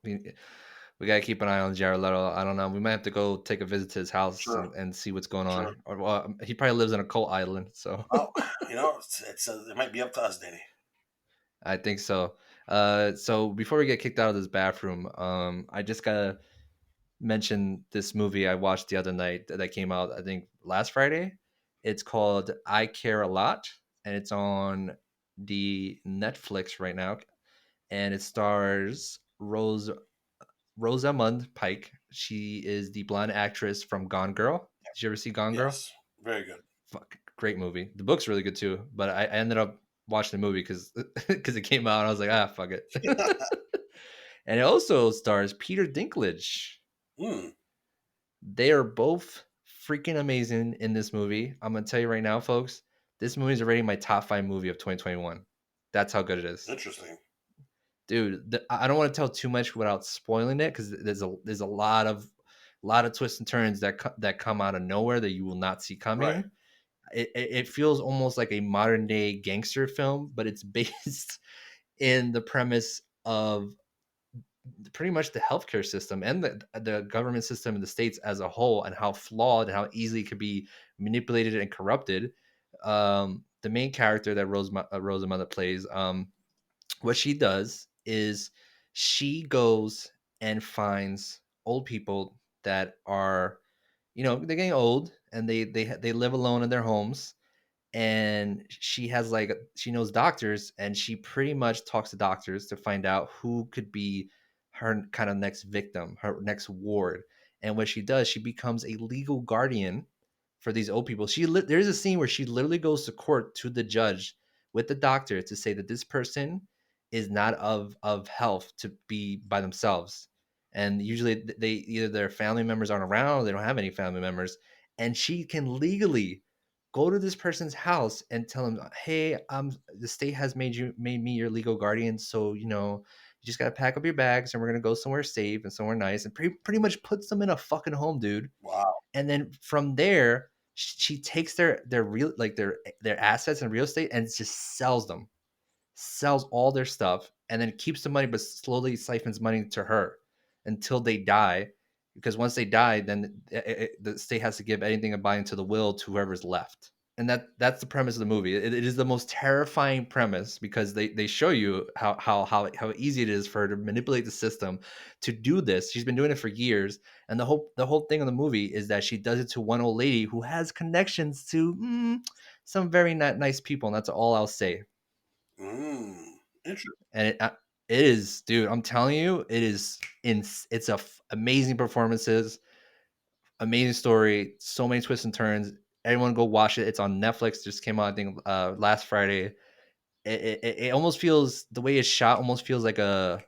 We gotta keep an eye on Jared Leto. I don't know. We might have to go take a visit to his house Sure, and see what's going sure. on. Or well, he probably lives on a cult island, so Well, it might be up to us, Danny. I think so. So before we get kicked out of this bathroom, I just gotta mention this movie I watched the other night that came out, I think last Friday. It's called I Care a Lot, and it's on the Netflix right now. And it stars Rosamund Pike. She is the blonde actress from Gone Girl. Did you ever see Gone Girl? Yes, very good. Fuck, great movie. The book's really good too, but I ended up watching the movie because because it came out and I was like, ah, fuck it. And it also stars Peter Dinklage. Hmm, They are both freaking amazing in this movie. I'm gonna tell you right now, folks. This movie is already my top 5 movie of 2021. That's how good it is, interesting. dude. I don't want to tell too much without spoiling it because there's a lot of twists and turns that come out of nowhere that you will not see Right. coming. It feels almost like a modern day gangster film, but it's based in the premise of pretty much the healthcare system and the government system in the states as a whole, and how flawed and how easily it could be manipulated and corrupted. The main character that Rosamunda plays, what she does is she goes and finds old people that are, they're getting old and they live alone in their homes, and she knows doctors, and she pretty much talks to doctors to find out who could be her kind of next victim, her next ward. And what she does, she becomes a legal guardian for these old people. There's a scene where she literally goes to court to the judge with the doctor to say that this person is not of health to be by themselves, and usually they either their family members aren't around or they don't have any family members, and she can legally go to this person's house and tell him, hey, the state has made me your legal guardian, so you just gotta pack up your bags and we're gonna go somewhere safe and somewhere nice, and pretty much puts them in a fucking home, dude. Wow. And then from there, she takes their real, like their assets and real estate, and just sells all their stuff, and then keeps the money but slowly siphons money to her until they die, because once they die, then the state has to give anything abiding to the will to whoever's left. And that's the premise of the movie. It is the most terrifying premise because they show you how easy it is for her to manipulate the system to do this. She's been doing it for years, and the whole thing of the movie is that she does it to one old lady who has connections to some very nice people, and that's all I'll say. Interesting. And it is, dude. I'm telling you, it is. It's amazing performances, amazing story, so many twists and turns. Everyone go watch it. It's on Netflix. Just came out, I think, last Friday. It almost feels the way it's shot. Almost feels like a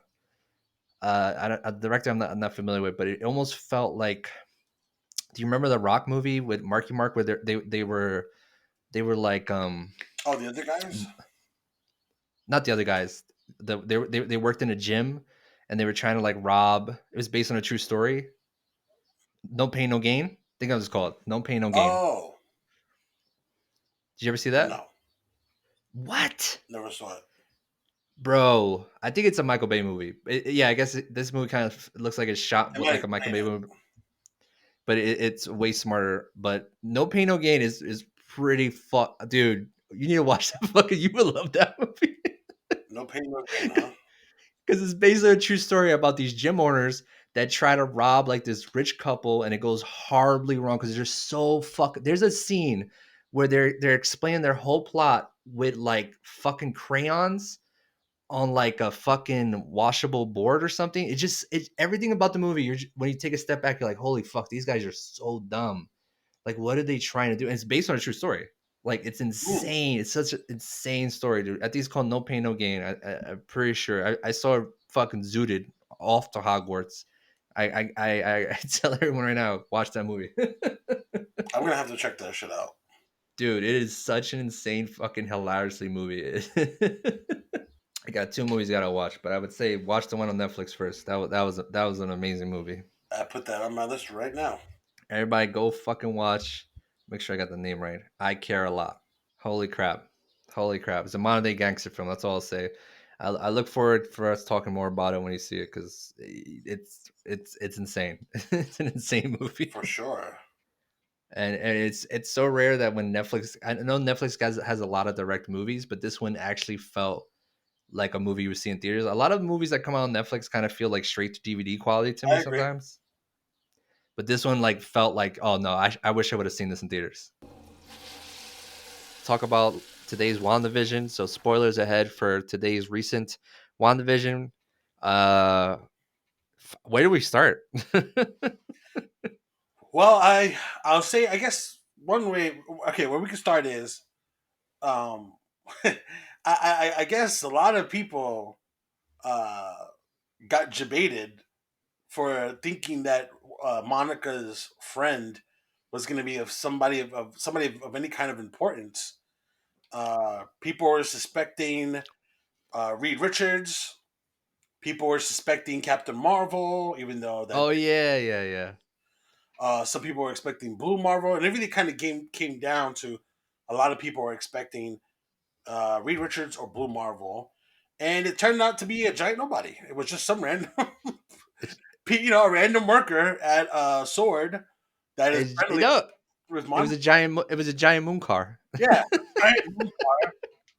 director I'm not familiar with, but it almost felt like. Do you remember the Rock movie with Marky Mark where they were like Oh, the other guys. not the other guys. They worked in a gym and they were trying to like rob. It was based on a true story. No pain, no gain. I think that was called No Pain, No Gain. Oh Did you ever see that? no, What? never saw it. Bro, I think it's a Michael Bay movie. Yeah, I guess this movie kind of looks like it's shot It might like a Michael explain Bay it. movie, but it's way smarter. But No Pain No Gain is pretty fuck, dude. You need to watch that. Fucking, you would love that movie No pain, no gain, huh? because it's based on a true story about these gym owners that try to rob like this rich couple, and it goes horribly wrong because they're so fuck. There's a scene where they're explaining their whole plot with like fucking crayons on like a fucking washable board or something. It's everything about the movie. When you take a step back, you're like, holy fuck, these guys are so dumb. Like, what are they trying to do? And it's based on a true story. Like, it's Hmm. insane. It's such an insane story, dude. I think it's called No Pain, No Gain. I'm pretty sure. I saw it fucking zooted off to Hogwarts. I tell everyone right now, watch that movie. I'm gonna have to check that shit out. Dude, it is such an insane, fucking hilariously movie. I got two movies I gotta watch, but I would say watch the one on Netflix first. That was an amazing movie. I put that on my list right now. Everybody go fucking watch. Make sure I got the name right. I Care a Lot. Holy crap. Holy crap. It's a modern day gangster film. That's all I'll say. I look forward for us talking more about it when you see it because it's insane. It's an insane movie. For sure. And it's so rare that when Netflix, I know Netflix guys has a lot of direct movies, but this one actually felt like a movie you would see in theaters. A lot of movies that come out on Netflix kind of feel like straight to DVD quality to I me agree. sometimes. But this one like felt like, oh no, I wish I would have seen this in theaters. Talk about today's WandaVision. So spoilers ahead for today's recent WandaVision. Uh, where do we start? Well, I'll say I guess one way. Okay, where we can start is um, I guess a lot of people uh got debated for thinking that Monica's friend was going to be of somebody of any kind of importance. People were suspecting Reed Richards. People were suspecting Captain Marvel, even though that Oh yeah, yeah, yeah. some people were expecting Blue Marvel, and everything kind of came down to a lot of people were expecting Reed Richards or Blue Marvel, and it turned out to be a giant nobody. It was just some random, It's a random worker at Sword that is it's friendly no, with it was Monica. a giant moon car. Yeah, giant moon car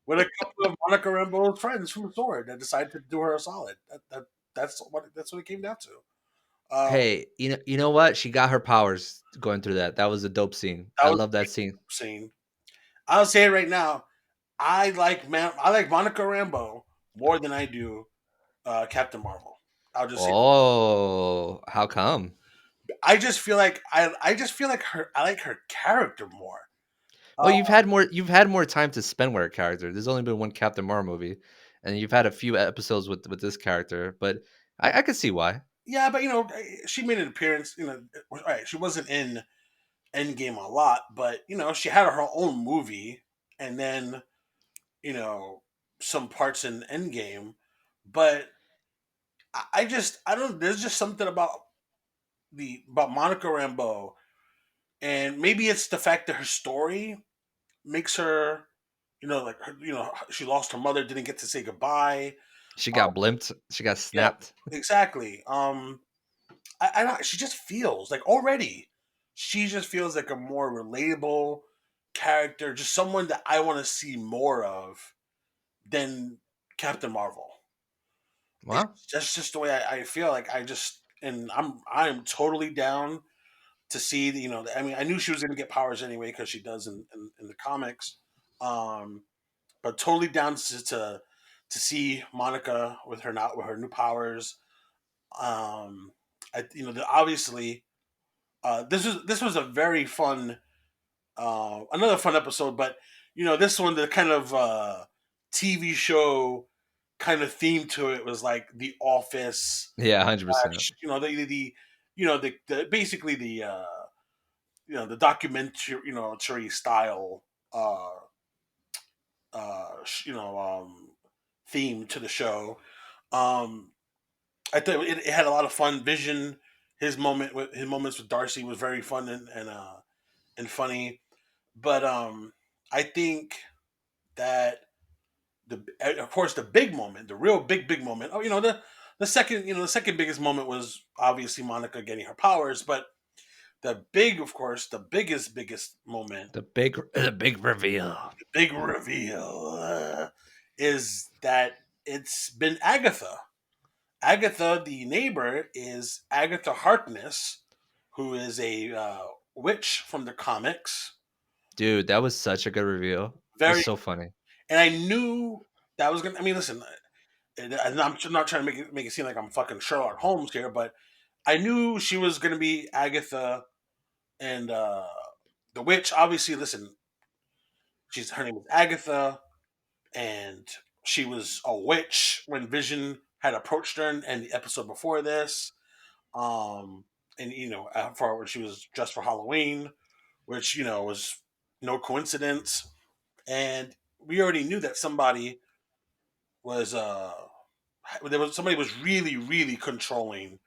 with a couple of Monica Rambeau's friends from Sword that decided to do her a solid. That's what it came down to. Uh, Hey, you know what? She got her powers going through that. That was a dope scene. that I was love a that great scene. scene. I'll say it right now. I like Monica Rambeau more than I do Captain Marvel. I'll just say Oh, how come? I just feel like her I like her character more. Well, Uh, you've had more time to spend with her character. There's only been one Captain Marvel movie, and you've had a few episodes with this character. But I could see why. yeah, but she made an appearance. Right? She wasn't in Endgame a lot, but she had her own movie, and then you know some parts in Endgame. But I don't. There's just something about Monica Rambeau, and maybe it's the fact that her story makes her, like she lost her mother, didn't get to say goodbye. She Uh, got blimped. She got yeah, snapped. exactly. I don't. She just feels like already. She just feels like a more relatable character, just someone that I want to see more of than Captain Marvel. Well, That's just the way I feel. Like I'm totally down to see the, I mean, I knew she was going to get powers anyway because she does in the comics. Um, but totally down to see Monica with her new powers. Obviously, this was a very fun. Another fun episode, but this one, the kind of TV show kind of theme to it was like The Office. Yeah, 100%. The basically the documentary style uh theme to the show. Um, I thought it had a lot of fun. Vision, his moments with Darcy was very fun and funny. But I think that of course the big moment, the real big moment. Oh, the second biggest moment was obviously Monica getting her powers, but of course, the biggest moment, The big reveal. the big reveal, is that it's been Agatha. Agatha, the neighbor, is Agatha Harkness, who is a witch from the comics. Dude, that was such a good reveal. It was Very, so funny. and I knew that was gonna. I mean, listen, and I'm not trying to make it seem like I'm fucking Sherlock Holmes here, but I knew she was gonna be Agatha and the witch. Obviously, listen, her name is Agatha, and she was a witch when Vision had approached her in the episode before this. Um, and for when she was dressed for Halloween, which was no coincidence. And we already knew that was somebody was really really controlling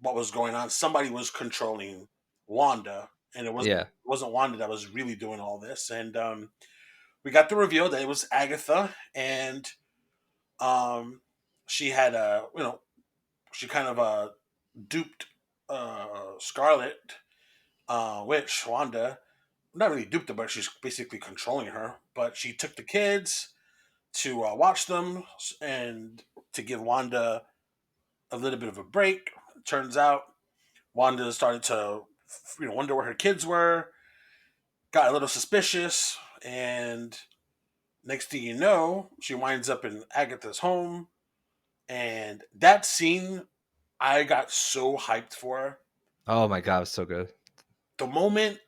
what was going on. Somebody was controlling Wanda, and Yeah. it wasn't Wanda that was really doing all this. And we got the reveal that it was Agatha, and um, she had she kind of duped Scarlet Witch Wanda. Not really duped her, but she's basically controlling her. But she took the kids to watch them and to give Wanda a little bit of a break. Turns out Wanda started to wonder where her kids were, got a little suspicious, and next thing you know, she winds up in Agatha's home. And that scene, I got so hyped for. Oh my god, it was so good. The moment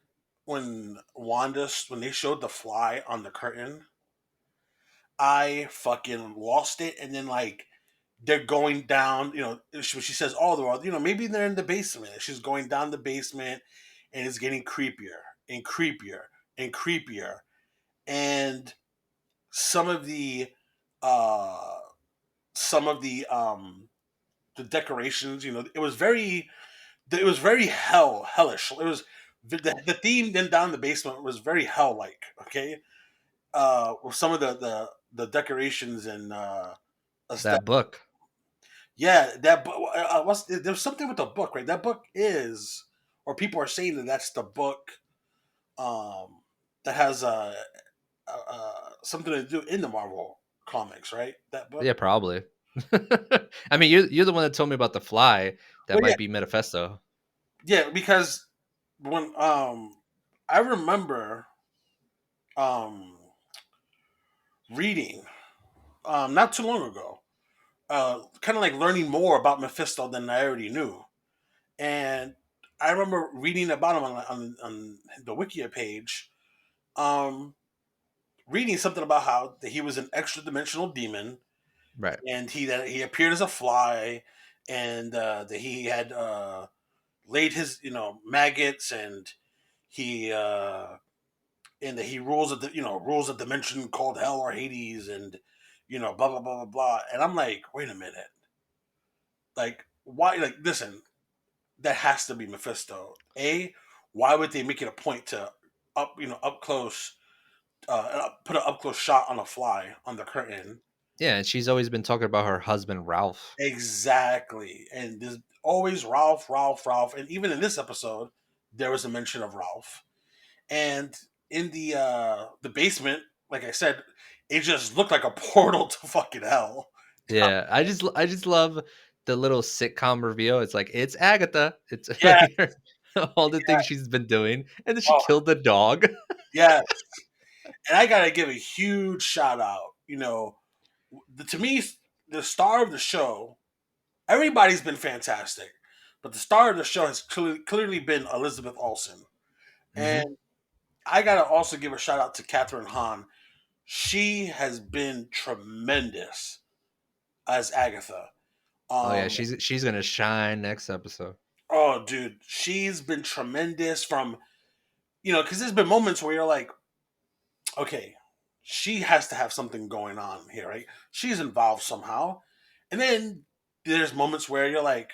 when they showed the fly on the curtain, I fucking lost it. And then like they're going down, she says, "Oh, maybe they're in the basement." She's going down the basement, and it's getting creepier and creepier and creepier. And some of the uh some of the decorations, it was very hellish. It was the theme then down in the basement was very hell like. Okay, with some of the decorations and That book. yeah, there's something with the book, right? That book is, or people are saying that that's the book um, that has something to do in the Marvel comics, right? That book. Yeah, probably. I mean, you're the one that told me about the fly. That Well, yeah, might be manifesto. yeah, because when I remember um, reading not too long ago, kind of like learning more about Mephisto than I already knew. And I remember reading about him on the Wikia page, um, reading something about how that he was an extra dimensional demon, Right. and that he appeared as a fly, and that he had laid his maggots, and he that he rules a dimension called hell or Hades, and blah blah blah blah blah. And I'm like, wait a minute, like why? Like listen, that has to be Mephisto. Why would they make it a point to up close, put an up close shot on a fly on the curtain? Yeah, and she's always been talking about her husband Ralph. Exactly, and there's always Ralph, Ralph, Ralph, and even in this episode, there was a mention of Ralph. And in the basement, like I said, it just looked like a portal to fucking hell. Yeah, I just love the little sitcom reveal. It's like it's Agatha. It's Yeah, like all the things she's been doing, and then she oh, killed the dog. yeah. And I gotta give a huge shout out. To me, the star of the show, everybody's been fantastic, but the star of the show has clearly been Elizabeth Olsen. Hmm. And I gotta also give a shout out to Catherine Hahn. She has been tremendous as Agatha. Oh yeah, Um, she's gonna shine next episode. oh, dude, she's been tremendous from, because there's been moments where you're like, okay, she has to have something going on here, right? She's involved somehow. And then there's moments where you're like,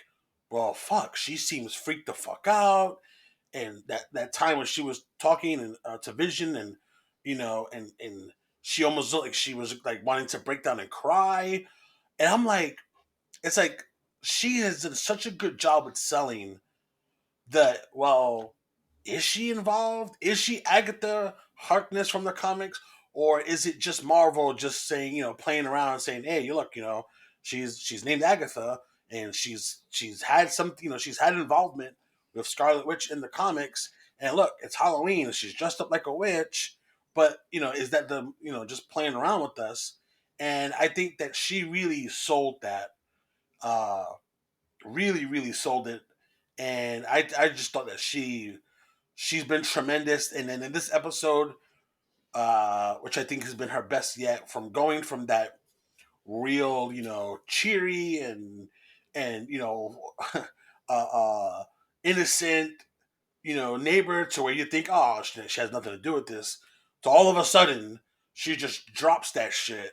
well, fuck, she seems freaked the fuck out. And that time when she was talking to Vision, and and she almost looked like she was like wanting to break down and cry. And I'm like, it's like she has done such a good job at selling that. Well, is she involved? Is she Agatha Harkness from the comics, or is it just Marvel just saying, playing around and saying, hey, you look, she's named Agatha, and she's had some, she's had involvement with Scarlet Witch in the comics, and look, it's Halloween, and she's dressed up like a witch, but is that the just playing around with us? And I think that she really sold that, uh, really, really sold it, and I just thought that she's been tremendous. And then in this episode, which I think has been her best yet, from going from that real, cheery and uh, uh, innocent, neighbor, to where you think, oh, she has nothing to do with this, to all of a sudden she just drops that shit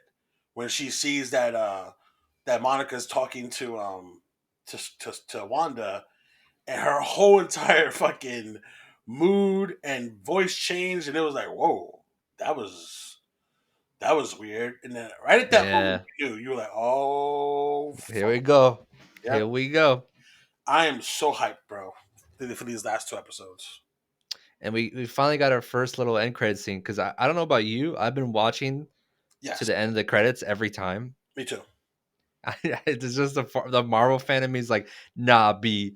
when she sees that Monica's talking to Wanda, and her whole entire fucking mood and voice changed, and it was like, whoa, that was weird. And then right at that moment, Yeah, you were like, oh here fuck, we go. yep. Here we go. I am so hyped, bro, for these last 2 episodes. And we finally got our first little end credit scene, because I don't know about you, I've been watching to Yes, the end of the credits every time. me too. It's just the Marvel fan of me is like, nah, B,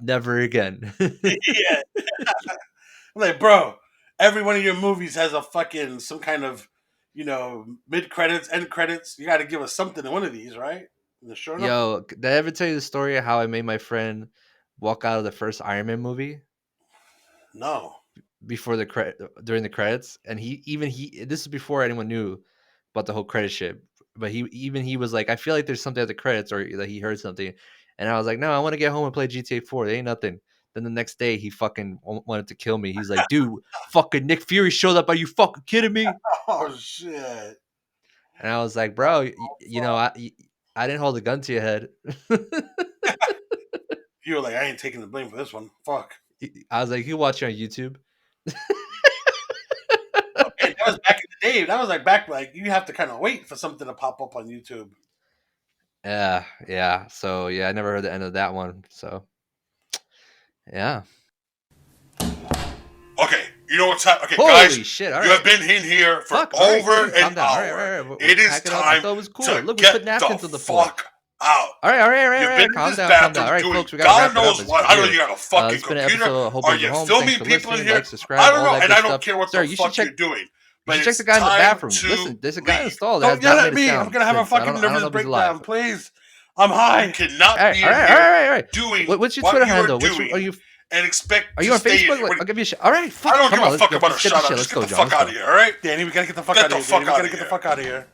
never again. Yeah, I'm like, bro, every one of your movies has a fucking some kind of, mid credits, end credits. You got to give us something in one of these, right? And sure enough, Yo, did I ever tell you the story of how I made my friend walk out of the first Iron Man movie no. before the during the credits? And he this is before anyone knew about the whole credit shit. But he was like, I feel like there's something at the credits, or that he heard something. And I was like, no, I want to get home and play GTA 4. There ain't nothing. Then the next day, he fucking wanted to kill me. He's like, dude, fucking Nick Fury showed up. Are you fucking kidding me? Oh shit. And I was like, bro, Oh fuck. I didn't hold a gun to your head. You were like, I ain't taking the blame for this one. Fuck. I was like, you watch it on YouTube. Oh, man, that was back in the day. That was like back, like you have to kind of wait for something to pop up on YouTube. Yeah, yeah. So yeah, I never heard the end of that one. So yeah. Okay, you know what's happening? Okay, guys, Holy shit! All you have right. been in here for Fuck. All right. over Dude, an calm down. All right. All hour. right. All right. It is Pack it up. I time thought it was cool. to Look, we get put napkins the on the floor. fuck out. All right. All right. All right. You've All been right. in Calm this down. Calm down. bathroom All right, doing folks. We gotta God wrap it up. knows It's what. been I know weird. you got a fucking It's been an computer. episode of Hobo Are Go you Home. Thanks filming for people in listening. here? Like, subscribe, I don't all know, that and good I don't stuff. care what Sir, the you should fuck check. you're doing. You But should check the it's guy in the time bathroom. to Listen, there's a guy in the leave. stall that has Don't yell not at made a me. I'm sound gonna have a since. I fucking don't know nervous if he's alive. breakdown, please. I'm high. You cannot All be right. All in right. All here right. All right. doing What's your what Twitter you are handle? doing and expect Are you to on stay in Facebook? here. Like, I'll give you a shit. All right. I Fuck. don't Come give a on. fuck about a Let's get this shout out. shit. Just Let's get go, the John. fuck Let's out go. of here, all right? Danny, we gotta get the fuck Get out of the here. Danny, fuck we out gotta of get the here. fuck out of here.